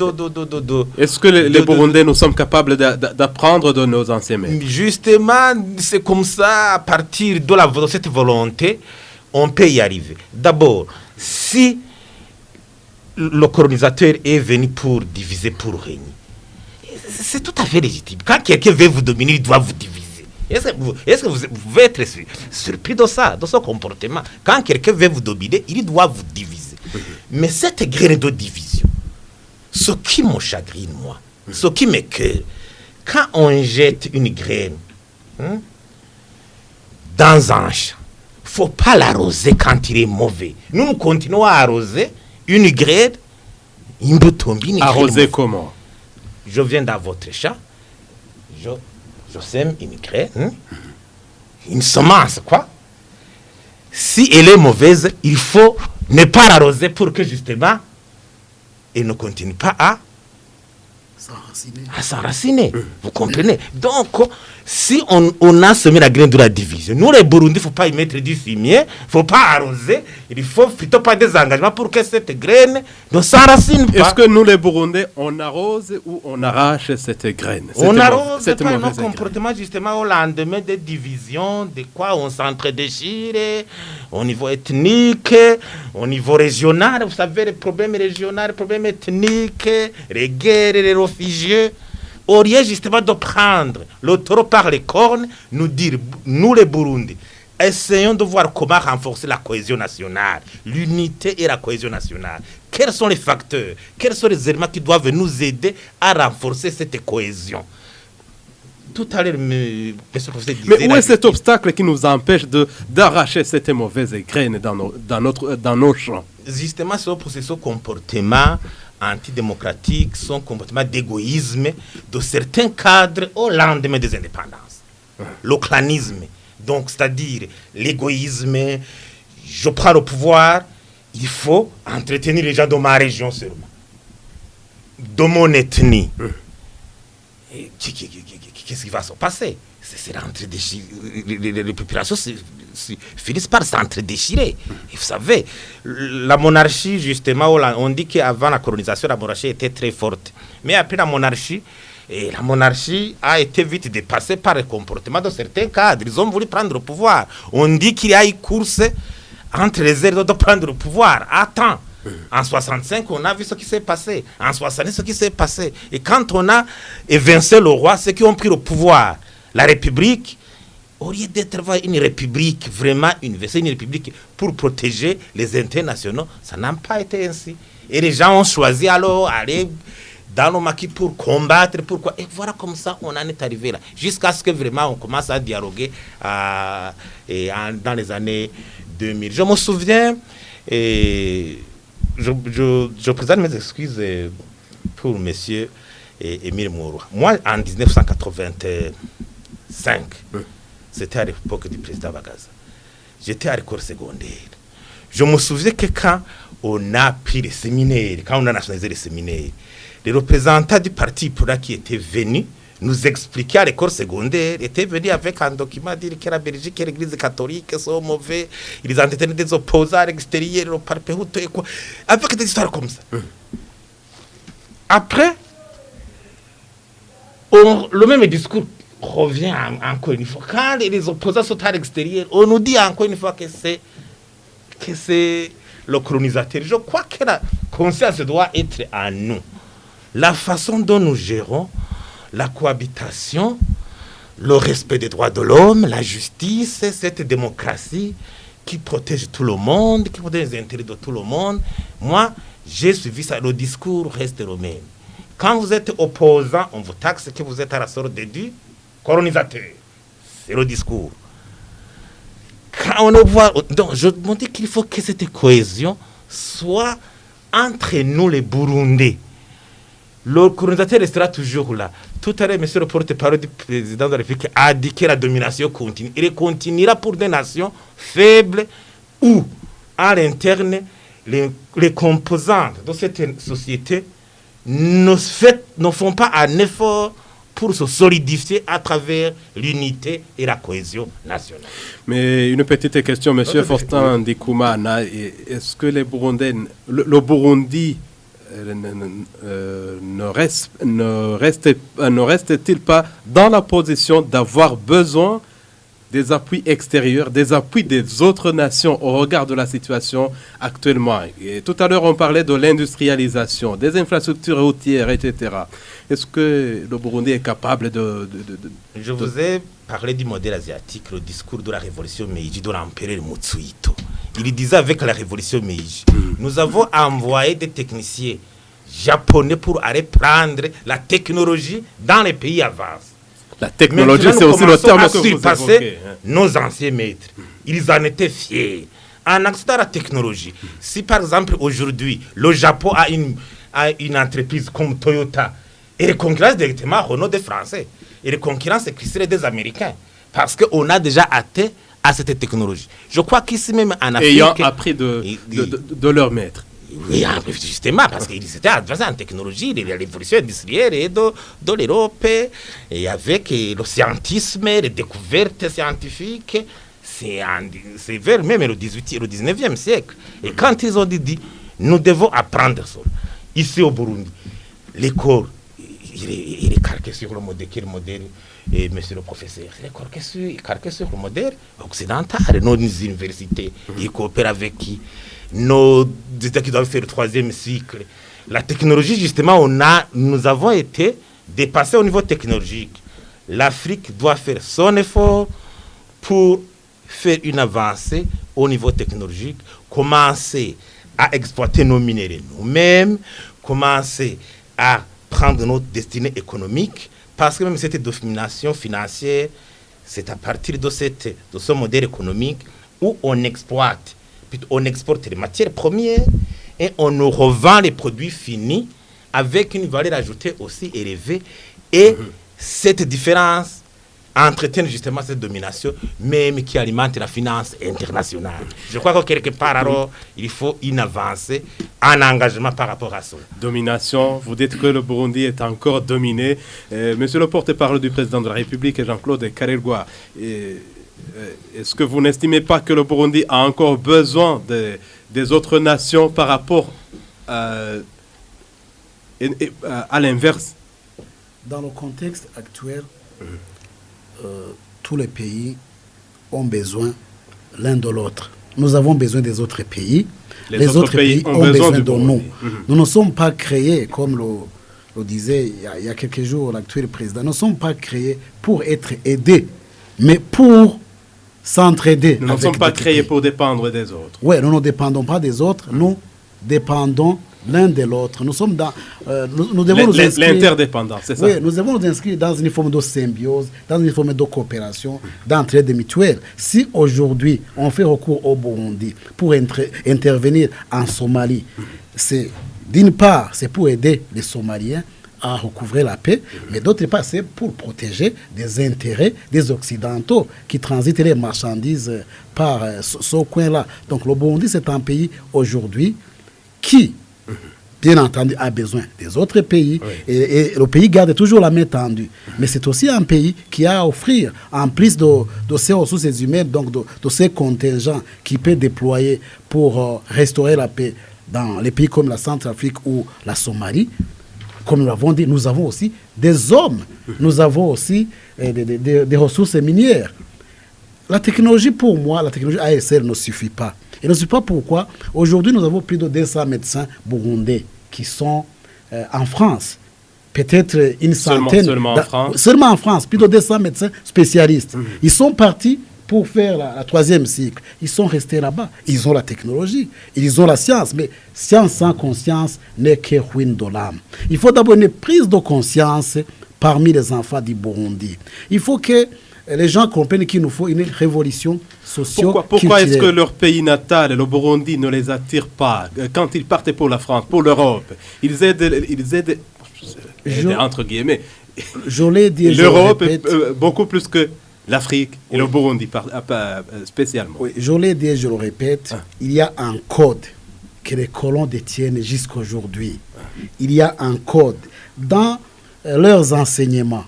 Est-ce que les Burundais, nous sommes capables d'apprendre de nos anciens maîtres? Justement, c'est comme ça, à partir de cette volonté, on peut y arriver. D'abord, si le colonisateur est venu pour diviser, pour régner, c'est tout à fait légitime. Quand quelqu'un veut vous dominer, il doit vous diviser. Est-ce que vous pouvez être surpris de ça, de ce comportement? Quand quelqu'un veut vous dominer, il doit vous diviser. Mais cette graine de division, ce qui me chagrine, moi, ce qui m'écoeure, quand on jette une graine dans un champ, faut pas l'arroser quand il est mauvais. Nous continuons à arroser une graine, une boutombine. Arroser comment? Je viens dans votre champ, je sème une graine, une semence, quoi. Si elle est mauvaise, il faut ne pas l'arroser pour que justement, elle ne continue pas à s'enraciner. Vous comprenez? Donc, si on a semé la graine de la division, nous les Burundis, il ne faut pas y mettre du fumier, il ne faut pas arroser, il faut plutôt pas des engagements pour que cette graine ne s'enracine pas. Est-ce que nous les Burundais, on arrose ou on arrache cette graine? On arrose, c'est pas un comportement justement au lendemain des divisions, de quoi on s'entre-déchire au niveau ethnique, au niveau régional. Vous savez, les problèmes régionaux, les problèmes ethniques, les guerres, les réfugiés. Au lieu justement de prendre le taureau par les cornes, nous dire, nous les Burundis, essayons de voir comment renforcer la cohésion nationale, l'unité et la cohésion nationale. Quels sont les facteurs, quels sont les éléments qui doivent nous aider à renforcer cette cohésion? Tout à l'heure, monsieur le professeur disait... Mais où est cet obstacle qui nous empêche d'arracher cette mauvaise graine dans nos champs? Justement, c'est pour ce comportement antidémocratique, son comportement d'égoïsme de certains cadres au lendemain des indépendances. Le clanisme, donc c'est-à-dire l'égoïsme, je prends le pouvoir, il faut entretenir les gens de ma région seulement, de mon ethnie. Qu'est-ce qui va se passer? C'est les populations finissent par s'entre-déchirer. Vous savez, la monarchie, justement, on dit qu'avant la colonisation, la monarchie était très forte. Mais après la monarchie a été vite dépassée par le comportement de certains cadres. Ils ont voulu prendre le pouvoir. On dit qu'il y a eu course entre les airs de prendre le pouvoir. Attends. En 65, on a vu ce qui s'est passé. En 70, ce qui s'est passé. Et quand on a évincé le roi, ceux qui ont pris le pouvoir, la République, au lieu d'être une République vraiment universelle, une République pour protéger les intérêts nationaux, ça n'a pas été ainsi. Et les gens ont choisi alors aller dans le maquis pour combattre, pourquoi. Et voilà comme ça, on en est arrivé là. Jusqu'à ce que vraiment on commence à dialoguer dans les années 2000. Je me souviens... Je présente mes excuses pour monsieur Émile Mouroua. Moi, en 1985, c'était à l'époque du président Bagaza. J'étais à l'école secondaire. Je me souviens que quand on a pris les séminaires, quand on a nationalisé les séminaires, les représentants du parti Ipura qui étaient venus nous expliquer à l'école secondaire, étaient venus avec un document dire que la Belgique et l'église catholique sont mauvais, ils entretenaient des opposants à l'extérieur, au parpehuto et quoi, avec des histoires comme ça. Après, le même discours revient encore une fois. Quand les opposants sont à l'extérieur, on nous dit encore une fois que c'est le colonisateur. Je crois que la conscience doit être à nous. La façon dont nous gérons la cohabitation, le respect des droits de l'homme, la justice, cette démocratie qui protège tout le monde, qui protège les intérêts de tout le monde. Moi, j'ai suivi ça. Le discours reste le même. Quand vous êtes opposant, on vous taxe que vous êtes à la sorte du colonisateur. C'est le discours. Quand on voit, donc je me dis qu'il faut que cette cohésion soit entre nous les Burundais. Le colonisateur restera toujours là. Tout à l'heure, monsieur le porte-parole du président de la République a dit que la domination continue. Il continuera pour des nations faibles où, à l'interne, les composantes de cette société ne font pas un effort pour se solidifier à travers l'unité et la cohésion nationale. Mais une petite question, monsieur Faustin Ndikoumana. Est-ce que les Burundais, le Burundi ne reste-t-il pas dans la position d'avoir besoin des appuis extérieurs, des appuis des autres nations au regard de la situation actuellement? Et tout à l'heure, on parlait de l'industrialisation, des infrastructures routières, etc. Est-ce que le Burundi est capable Je vous ai parlé du modèle asiatique, le discours de la révolution Meiji, de l'empereur Mutsuhito. Il disait avec la révolution Meiji, nous avons envoyé des techniciens japonais pour aller prendre la technologie dans les pays avancés. La technologie, c'est aussi le terme que vous évoquez. Nos anciens maîtres, ils en étaient fiers. En accédant à la technologie, si par exemple aujourd'hui, le Japon a une entreprise comme Toyota, il concurrence directement Renault des Français. Il concurrence Chrysler des Américains. Parce qu'on a déjà atteint à cette technologie. Je crois qu'ici même en Afrique... Ayant appris de leur maître. Oui, justement, parce qu'ils étaient advancés en technologie, la révolution industrielle et de l'Europe, et avec le scientisme, les découvertes scientifiques, c'est vers même le 19e siècle. Et quand ils ont dit, nous devons apprendre ça, ici au Burundi, l'école, il est calqué sur le modèle, quel modèle, et monsieur le professeur, il est calqué sur le modèle occidental, nos universités, ils coopèrent avec qui? Nos États qui doivent faire le 3e cycle. La technologie, justement, nous avons été dépassés au niveau technologique. L'Afrique doit faire son effort pour faire une avancée au niveau technologique, commencer à exploiter nos minéraux nous-mêmes, commencer à prendre notre destinée économique, parce que même cette domination financière, c'est à partir de ce modèle économique où on exploite. Puis on exporte les matières premières et on nous revend les produits finis avec une valeur ajoutée aussi élevée. Et cette différence entretient justement cette domination, même qui alimente la finance internationale. Je crois que quelque part, alors, il faut une avancée, un engagement par rapport à ça. Domination, vous dites que le Burundi est encore dominé. Monsieur le porte-parole du président de la République, Jean-Claude Karerwa, est-ce que vous n'estimez pas que le Burundi a encore besoin des autres nations par rapport à l'inverse? Dans le contexte actuel, tous les pays ont besoin l'un de l'autre. Nous avons besoin des autres pays. Les autres pays ont besoin de nous. Nous ne sommes pas créés, comme le disait il y a quelques jours l'actuel président, nous ne sommes pas créés pour être aidés, mais pour s'entraider. Nous ne sommes pas créés pour dépendre des autres. Oui, nous ne dépendons pas des autres, nous dépendons l'un de l'autre. Nous sommes dans... nous devons nous inscrire... L'interdépendance, c'est ça? Oui, nous devons nous inscrire dans une forme de symbiose, dans une forme de coopération, d'entraide mutuelle. Si aujourd'hui, on fait recours au Burundi pour intervenir en Somalie, c'est d'une part, c'est pour aider les Somaliens à recouvrer la paix, mais d'autre part, c'est pour protéger des intérêts des Occidentaux qui transitent les marchandises par ce coin-là. Donc le Burundi, c'est un pays aujourd'hui qui, bien entendu, a besoin des autres pays, et le pays garde toujours la main tendue. Mais c'est aussi un pays qui a à offrir, en plus de ses ressources humaines, donc de ses contingents qui peut déployer pour restaurer la paix dans les pays comme la Centrafrique ou la Somalie. Comme nous l'avons dit, nous avons aussi des hommes, nous avons aussi des ressources minières. La technologie, pour moi, la technologie ASL ne suffit pas. Et ne suffit pas pourquoi? Aujourd'hui, nous avons plus de 200 médecins burundais qui sont en France. Peut-être une centaine. Seulement en France? Seulement en France, plus de 200 médecins spécialistes. Ils sont partis pour faire la 3e cycle. Ils sont restés là-bas. Ils ont la technologie, ils ont la science, mais science sans conscience n'est que ruine de l'âme. Il faut d'abord une prise de conscience parmi les enfants du Burundi. Il faut que les gens comprennent qu'il nous faut une révolution socio-culturelle. Pourquoi est-ce que leur pays natal, le Burundi, ne les attire pas? Quand ils partent pour la France, pour l'Europe, ils aident entre guillemets, je l'ai dit, l'Europe beaucoup plus que l'Afrique et le Burundi spécialement. Oui, je l'ai dit, je le répète, il y a un code que les colons détiennent jusqu'à aujourd'hui. Il y a un code dans leurs enseignements,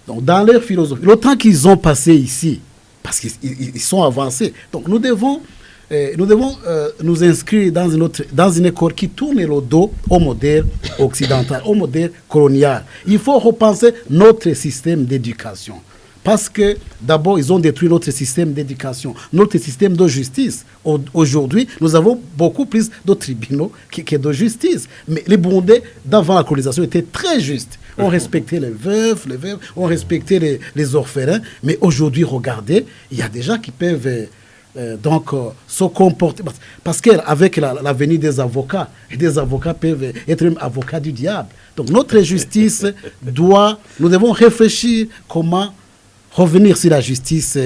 donc dans leur philosophie. Le temps qu'ils ont passé ici, parce qu'ils sont avancés. Donc nous devons nous inscrire dans une école qui tourne le dos au modèle occidental, au modèle colonial. Il faut repenser notre système d'éducation. Parce que d'abord, ils ont détruit notre système d'éducation, notre système de justice. Aujourd'hui, nous avons beaucoup plus de tribunaux que de justice. Mais les Burundais, d'avant la colonisation, étaient très justes. On respectait les veuves, on respectait les orphelins. Mais aujourd'hui, regardez, il y a des gens qui peuvent se comporter. Parce qu'avec la venue des avocats peuvent être même avocats du diable. Donc notre justice nous devons réfléchir comment revenir sur la justice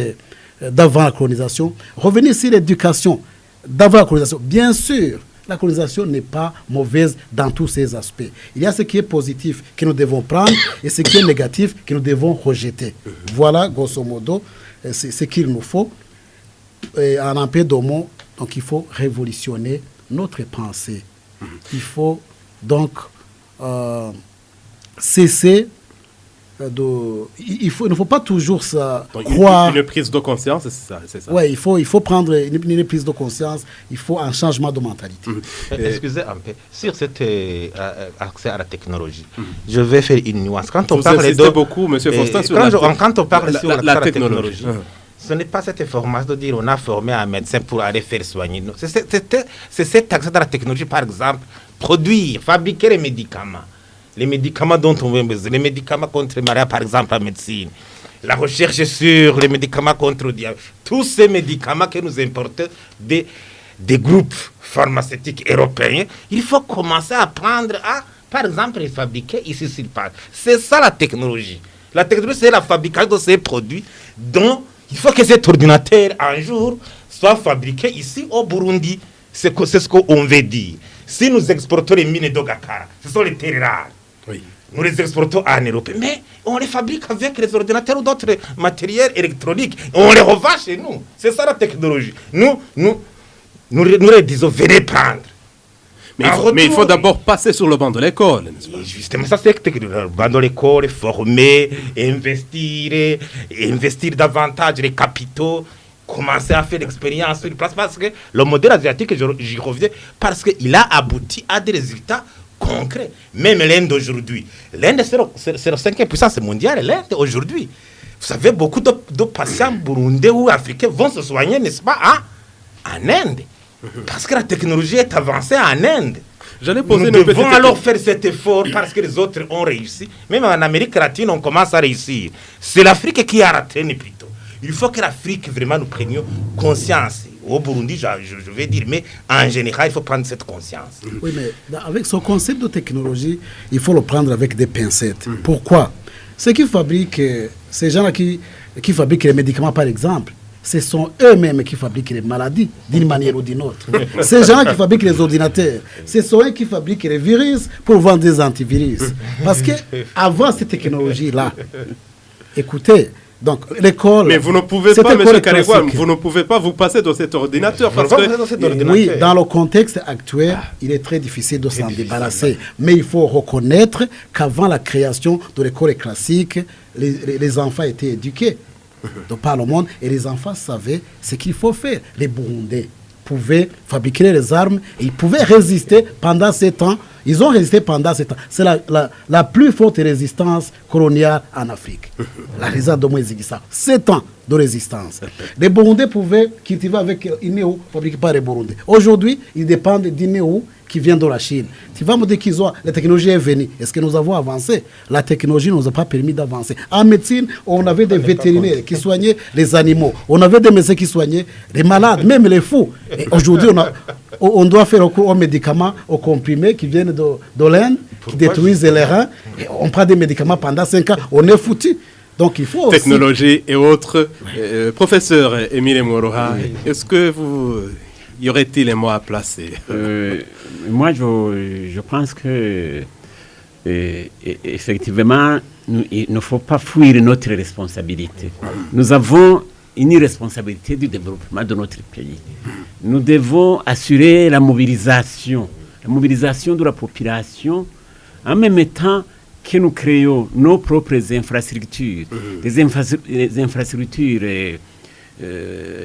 d'avant la colonisation, revenir sur l'éducation d'avant la colonisation. Bien sûr, la colonisation n'est pas mauvaise dans tous ses aspects. Il y a ce qui est positif que nous devons prendre et ce qui est négatif que nous devons rejeter. Voilà, grosso modo, c'est ce qu'il nous faut. Et en un peu de mots, donc il faut révolutionner notre pensée. Il faut donc cesser il ne faut pas toujours croire. Une prise de conscience, c'est ça. Oui, il faut prendre une prise de conscience, il faut un changement de mentalité. Excusez un peu, sur cet accès à la technologie, je vais faire une nuance. Quand on Vous parle insistez beaucoup, M. Faustin, sur quand on parle sur la technologie. Ce n'est pas cette information de dire on a formé un médecin pour aller faire soigner. C'est cet accès à la technologie, par exemple, produire, fabriquer les médicaments. Les médicaments dont on a besoin, les médicaments contre le malaria, par exemple, en médecine, la recherche sur les médicaments contre le diabète, tous ces médicaments que nous importons des groupes pharmaceutiques européens, il faut commencer à prendre à, par exemple, les fabriquer ici sur place. C'est ça la technologie. La technologie, c'est la fabrication de ces produits dont il faut que cet ordinateur, un jour, soit fabriqué ici au Burundi. C'est ce qu'on veut dire. Si nous exportons les mines d'Ogakara, ce sont les terres rares. Oui. Nous les exportons en Europe. Mais on les fabrique avec les ordinateurs ou d'autres matériels électroniques. On les revend chez nous. C'est ça la technologie. Nous les disons, venez prendre. Mais il faut d'abord passer sur le banc de l'école, n'est-ce pas? Justement, ça c'est le banc de l'école, former, investir davantage les capitaux, commencer à faire l'expérience sur place, parce que le modèle asiatique, j'y reviens, parce qu'il a abouti à des résultats concrets. Même l'Inde aujourd'hui. L'Inde, c'est la cinquième puissance mondiale, l'Inde aujourd'hui. Vous savez, beaucoup de patients burundais ou africains vont se soigner, n'est-ce pas, en Inde. Parce que la technologie est avancée en Inde. Nous devons alors faire cet effort parce que les autres ont réussi. Même en Amérique latine, on commence à réussir. C'est l'Afrique qui a raté plutôt. Il faut que l'Afrique, vraiment, nous prenions conscience. Au Burundi, je vais dire, mais en général, il faut prendre cette conscience. Oui, mais avec ce concept de technologie, il faut le prendre avec des pincettes. Pourquoi? Ceux qui fabriquent, ces gens-là qui fabriquent les médicaments, par exemple, ce sont eux-mêmes qui fabriquent les maladies d'une manière ou d'une autre. Ces gens qui fabriquent les ordinateurs, ce sont eux qui fabriquent les virus pour vendre des antivirus. Parce qu'avant cette technologie-là, écoutez, donc l'école... Mais vous ne pouvez pas, M. Karegwa, vous ne pouvez pas vous passer de cet ordinateur. Oui, dans le contexte actuel, il est très difficile de s'en débarrasser. Mais il faut reconnaître qu'avant la création de l'école classique, les enfants étaient éduqués de par le monde et les enfants savaient ce qu'il faut faire. Les Burundais pouvaient fabriquer les armes et ils pouvaient résister pendant 7 ans. Ils ont résisté pendant 7 ans. C'est la plus forte résistance coloniale en Afrique. La résistance de Moïse-Guissa. 7 ans de résistance. Les Burundais pouvaient cultiver avec Inéo, fabriqué par les Burundais. Aujourd'hui, ils dépendent d'Inéo qui vient de la Chine. Tu vas me dire la technologie est venue. Est-ce que nous avons avancé? La technologie ne nous a pas permis d'avancer. En médecine, on avait des vétérinaires qui soignaient les animaux. On avait des médecins qui soignaient les malades, même les fous. Et aujourd'hui, on doit faire recours aux médicaments, aux comprimés qui viennent de l'Inde, qui détruisent les reins. Et on prend des médicaments pendant 5 ans. On est foutu. Donc il faut technologie et autres. Professeur Émile Moroha, est-ce que y aurait-il un mot à placer? Moi, je pense que effectivement, il ne faut pas fuir notre responsabilité. Nous avons une responsabilité du développement de notre pays. Nous devons assurer la mobilisation de la population en même temps que nous créons nos propres infrastructures, des infrastructures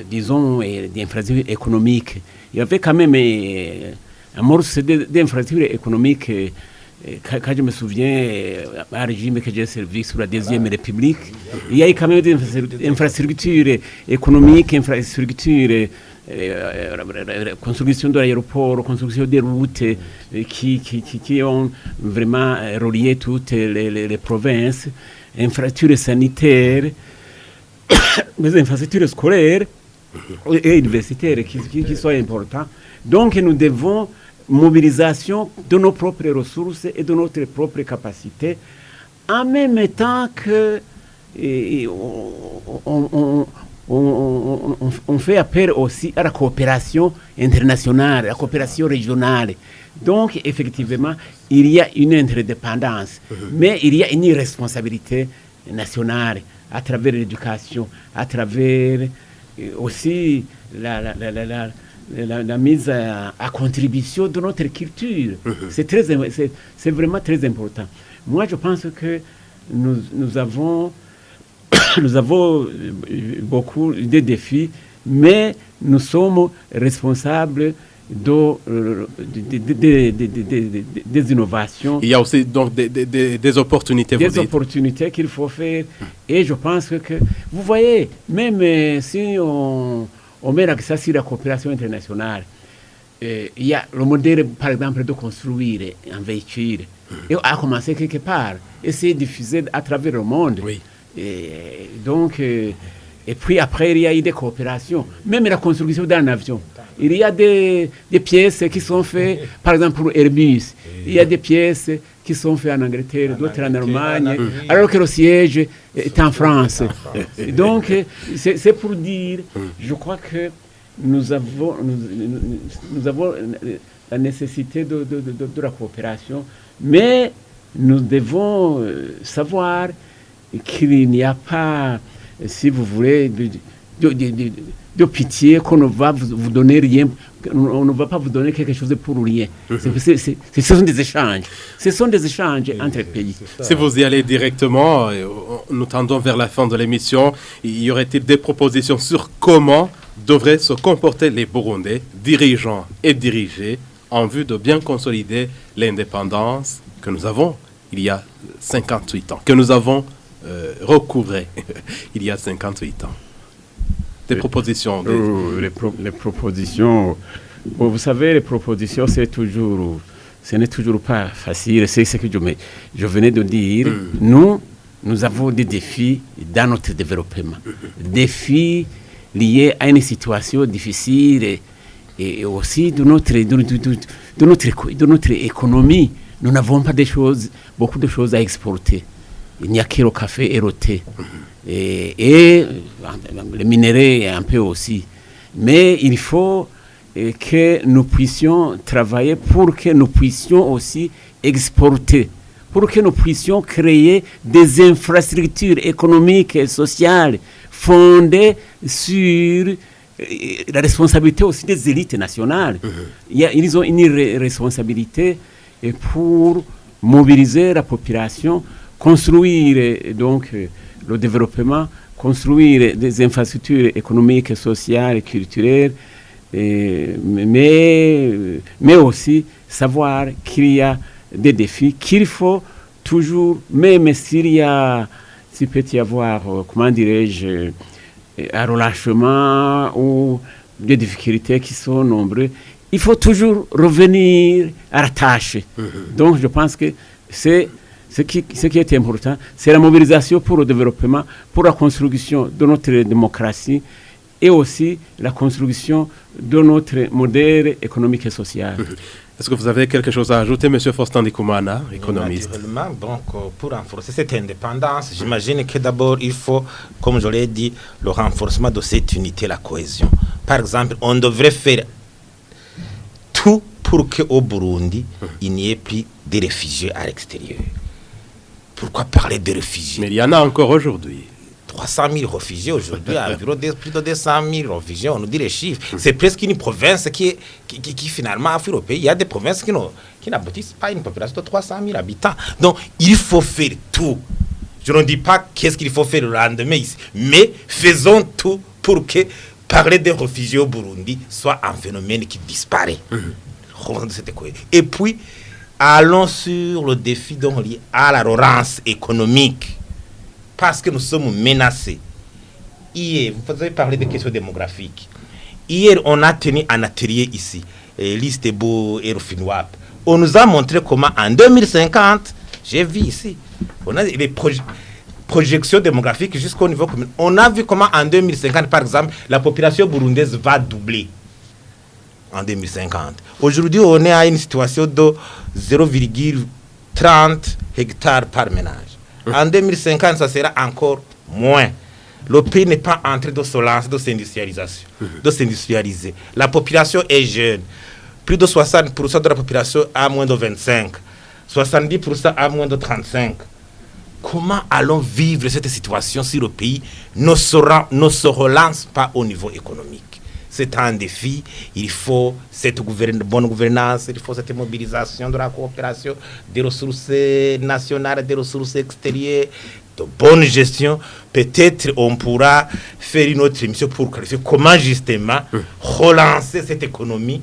disons, des infrastructures économiques. Il y avait quand même un morceau d'infrastructures économiques, quand je me souviens, à régime que j'ai servi sous la Deuxième République, il y a quand même des infrastructures économiques, infrastructures, construction de l'aéroport, construction des routes qui ont vraiment relié toutes les provinces, infrastructures sanitaires, les infrastructures scolaires, et universitaires qui soient importants. Donc nous devons mobilisation de nos propres ressources et de notre propre capacité, en même temps que on fait appel aussi à la coopération internationale, à la coopération régionale. Donc, effectivement, il y a une interdépendance, mais il y a une responsabilité nationale à travers l'éducation, à travers aussi la mise à contribution de notre culture. C'est vraiment très important. Moi, je pense que nous avons beaucoup de défis, mais nous sommes responsables des innovations. Il y a aussi donc des opportunités. Des opportunités qu'il faut faire. Et je pense que, vous voyez, même si on met l'accent sur la coopération internationale, il y a le modèle, par exemple, de construire un véhicule. Et on a commencé quelque part. Et c'est diffusé à travers le monde. Oui. Et donc, et puis après, il y a eu des coopérations. Même la construction d'un avion. Il y a des pièces qui sont faites, par exemple, pour Airbus. Il y a des pièces qui sont faites en Angleterre, d'autres en Allemagne, alors que le siège est en France. Donc, c'est pour dire, je crois que nous avons la nécessité de la coopération, mais nous devons savoir qu'il n'y a pas, si vous voulez, de pitié, qu'on ne va vous donner rien, on ne va pas vous donner quelque chose pour rien. Ce sont des échanges. Ce sont des échanges entre pays. Si vous y allez directement, nous tendons vers la fin de l'émission, y aurait-il des propositions sur comment devraient se comporter les Burundais, dirigeants et dirigés, en vue de bien consolider l'indépendance que nous avons il y a 58 ans, que nous avons recouvré il y a 58 ans. Des propositions. Les propositions. Vous savez, les propositions, ce n'est toujours pas facile. C'est ce que je venais de dire. Nous avons des défis dans notre développement. Défis liés à une situation difficile et aussi de notre économie. Nous n'avons pas beaucoup de choses à exporter. Il n'y a que le café et le thé. Et le minerai un peu aussi. Mais il faut que nous puissions travailler pour que nous puissions aussi exporter, pour que nous puissions créer des infrastructures économiques et sociales fondées sur la responsabilité aussi des élites nationales. Ils ont une responsabilité pour mobiliser la population, construire donc le développement, construire des infrastructures économiques, sociales, culturelles, mais aussi savoir qu'il y a des défis, qu'il faut toujours, même s'il peut y avoir, comment dirais-je, un relâchement ou des difficultés qui sont nombreuses, il faut toujours revenir à la tâche. Donc je pense que c'est ce qui est important, c'est la mobilisation pour le développement, pour la construction de notre démocratie et aussi la construction de notre modèle économique et social. Est-ce que vous avez quelque chose à ajouter, M. Faustin Ndikumana, économiste? Naturellement, donc, pour renforcer cette indépendance, j'imagine que d'abord, il faut, comme je l'ai dit, le renforcement de cette unité, la cohésion. Par exemple, on devrait faire tout pour qu'au Burundi, il n'y ait plus de réfugiés à l'extérieur. Pourquoi parler de réfugiés? Mais il y en a encore aujourd'hui. 300 000 réfugiés aujourd'hui, environ plus de 200 000 réfugiés, on nous dit les chiffres. C'est presque une province qui finalement a fui le pays. Il y a des provinces qui n'aboutissent pas à une population de 300 000 habitants. Donc, il faut faire tout. Je ne dis pas qu'est-ce qu'il faut faire le lendemain ici, mais faisons tout pour que parler des réfugiés au Burundi soit un phénomène qui disparaît. Et puis, allons sur le défi donc lié à la relance économique. Parce que nous sommes menacés. Hier, vous avez parlé des questions démographiques. Hier, on a tenu un atelier ici, Listebo et Rufinwap. On nous a montré comment en 2050, j'ai vu ici, on a les projets. projection démographique jusqu'au niveau communal. On a vu comment en 2050, par exemple, la population burundaise va doubler en 2050. Aujourd'hui, on est à une situation de 0,30 hectares par ménage. En 2050, ça sera encore moins. Le pays n'est pas en train de se lancer, de s'industrialiser. La population est jeune. Plus de 60% de la population a moins de 25. 70% a moins de 35. Comment allons vivre cette situation si le pays ne se relance pas au niveau économique? C'est un défi. Il faut cette bonne gouvernance, il faut cette mobilisation de la coopération, des ressources nationales, des ressources extérieures, de bonne gestion. Peut-être on pourra faire une autre émission pour clarifier comment justement relancer cette économie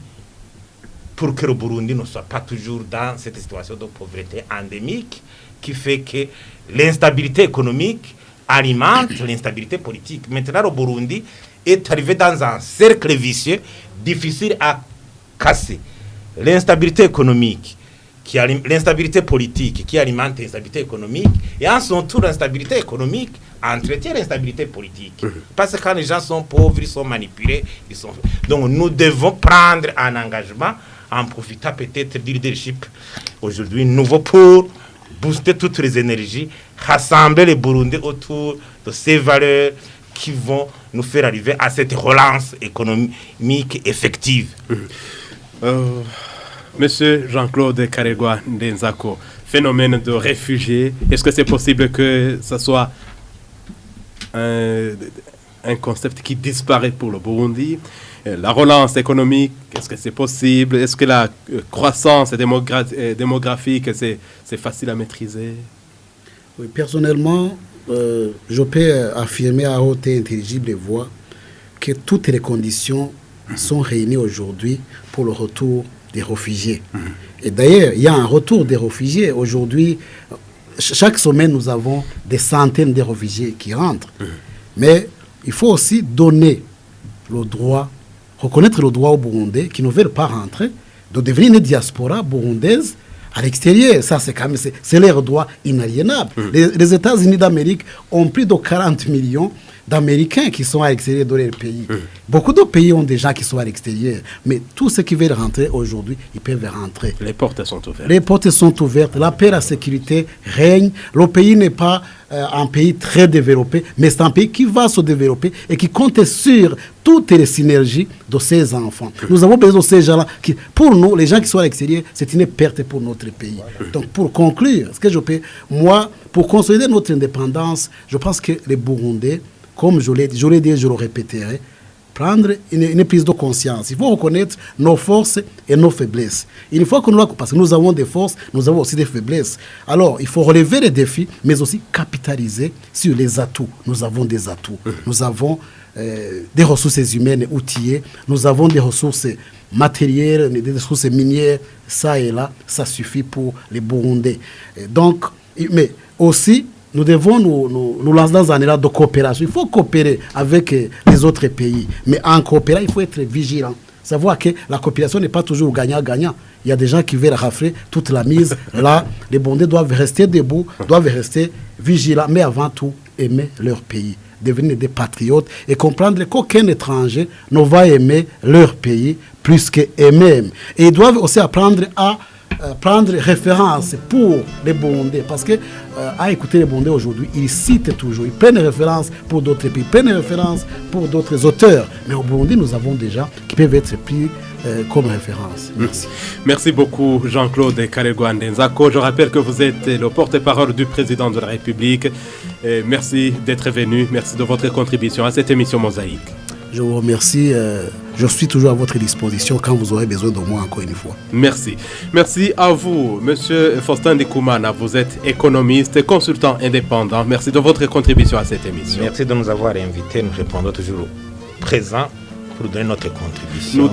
pour que le Burundi ne soit pas toujours dans cette situation de pauvreté endémique qui fait que l'instabilité économique alimente l'instabilité politique. Maintenant, le Burundi est arrivé dans un cercle vicieux difficile à casser. L'instabilité économique, l'instabilité politique qui alimente l'instabilité économique, et en son tour, l'instabilité économique entretient l'instabilité politique. Parce que quand les gens sont pauvres, ils sont manipulés. Donc nous devons prendre un engagement en profitant peut-être du leadership aujourd'hui nouveau pour booster toutes les énergies, rassembler les Burundais autour de ces valeurs qui vont nous faire arriver à cette relance économique effective. Monsieur Jean-Claude Karegwa Ndenzako, phénomène de réfugiés, est-ce que c'est possible que ce soit un concept qui disparaît pour le Burundi? La relance économique, est-ce que c'est possible? Est-ce que la croissance démographique, c'est facile à maîtriser? Oui, personnellement, je peux affirmer à haute et intelligible voix que toutes les conditions sont réunies aujourd'hui pour le retour des réfugiés. Et d'ailleurs, il y a un retour des réfugiés. Aujourd'hui, chaque semaine, nous avons des centaines de réfugiés qui rentrent. Mais il faut aussi donner le droit, reconnaître le droit aux Burundais qui ne veulent pas rentrer, de devenir une diaspora burundaise à l'extérieur. Ça, c'est quand même, c'est leur droit inaliénable. Les États-Unis d'Amérique ont plus de 40 millions d'Américains qui sont à l'extérieur de leur pays. Beaucoup de pays ont des gens qui sont à l'extérieur. Mais tous ceux qui veulent rentrer aujourd'hui, ils peuvent rentrer. Les portes sont ouvertes. Les portes sont ouvertes. La paix et la sécurité règnent. Le pays n'est pas un pays très développé, mais c'est un pays qui va se développer et qui compte sur toutes les synergies de ces enfants. Nous avons besoin de ces gens-là. Pour nous, les gens qui sont à l'extérieur, c'est une perte pour notre pays. Donc, pour conclure, ce que je peux, moi, pour consolider notre indépendance, je pense que les Burundais, comme je l'ai dit, je le répéterai, prendre une prise de conscience. Il faut reconnaître nos forces et nos faiblesses. Il faut que nous, parce que nous avons des forces, nous avons aussi des faiblesses. Alors, il faut relever les défis, mais aussi capitaliser sur les atouts. Nous avons des atouts. Nous avons des ressources humaines outillées. Nous avons des ressources matérielles, des ressources minières. Ça et là, ça suffit pour les Burundais. Donc, mais aussi, nous devons nous lancer dans un élan de coopération. Il faut coopérer avec les autres pays. Mais en coopérant, il faut être vigilant. Savoir que la coopération n'est pas toujours gagnant-gagnant. Il y a des gens qui veulent rafler toute la mise. Là, les Burundais doivent rester debout, doivent rester vigilants, mais avant tout, aimer leur pays. Devenir des patriotes et comprendre qu'aucun étranger ne va aimer leur pays plus qu'eux-mêmes. Et ils doivent aussi apprendre à prendre référence pour les Burundais, parce que à écouter les Burundais aujourd'hui, ils citent toujours, ils prennent référence pour d'autres pays, ils prennent référence pour d'autres auteurs, mais au Burundi nous avons des gens qui peuvent être pris comme référence. Merci. Merci beaucoup Jean-Claude Karegwa Ndenzako. Je rappelle que vous êtes le porte-parole du président de la République. Merci d'être venu, merci de votre contribution à cette émission Mosaïque. Je vous remercie. Je suis toujours à votre disposition quand vous aurez besoin de moi encore une fois. Merci. Merci à vous, Monsieur Faustin Ndikoumana. Vous êtes économiste, consultant indépendant. Merci de votre contribution à cette émission. Merci de nous avoir invités. Nous répondons toujours présents pour donner notre contribution. Nous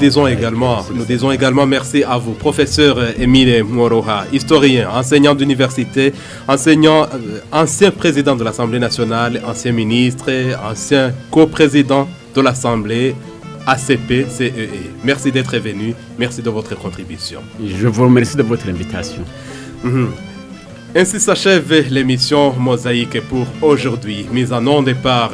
disons également merci à vous, professeur Émile Moroha, historien, enseignant d'université, ancien président de l'Assemblée nationale, ancien ministre, ancien coprésident de l'Assemblée ACP-CEE. Merci d'être venu, merci de votre contribution. Je vous remercie de votre invitation. Ainsi s'achève l'émission Mosaïque pour aujourd'hui, mise en onde par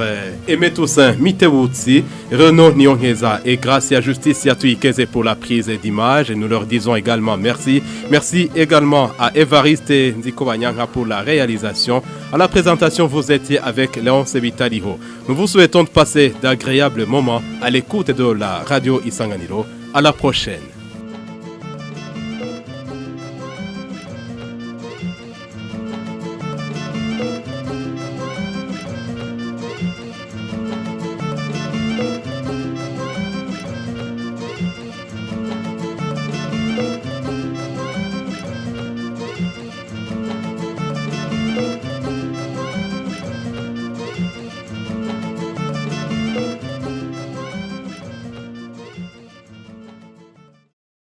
Aimé Toussaint Mitewutsi, Renaud Nyongeza et Gracia Justicia Tuikeze pour la prise d'image. Et nous leur disons également merci. Merci également à Évariste Nzikobanyanga pour la réalisation. À la présentation, vous étiez avec Léonce Vitaliho. Nous vous souhaitons de passer d'agréables moments à l'écoute de la radio Isanganiro. À la prochaine.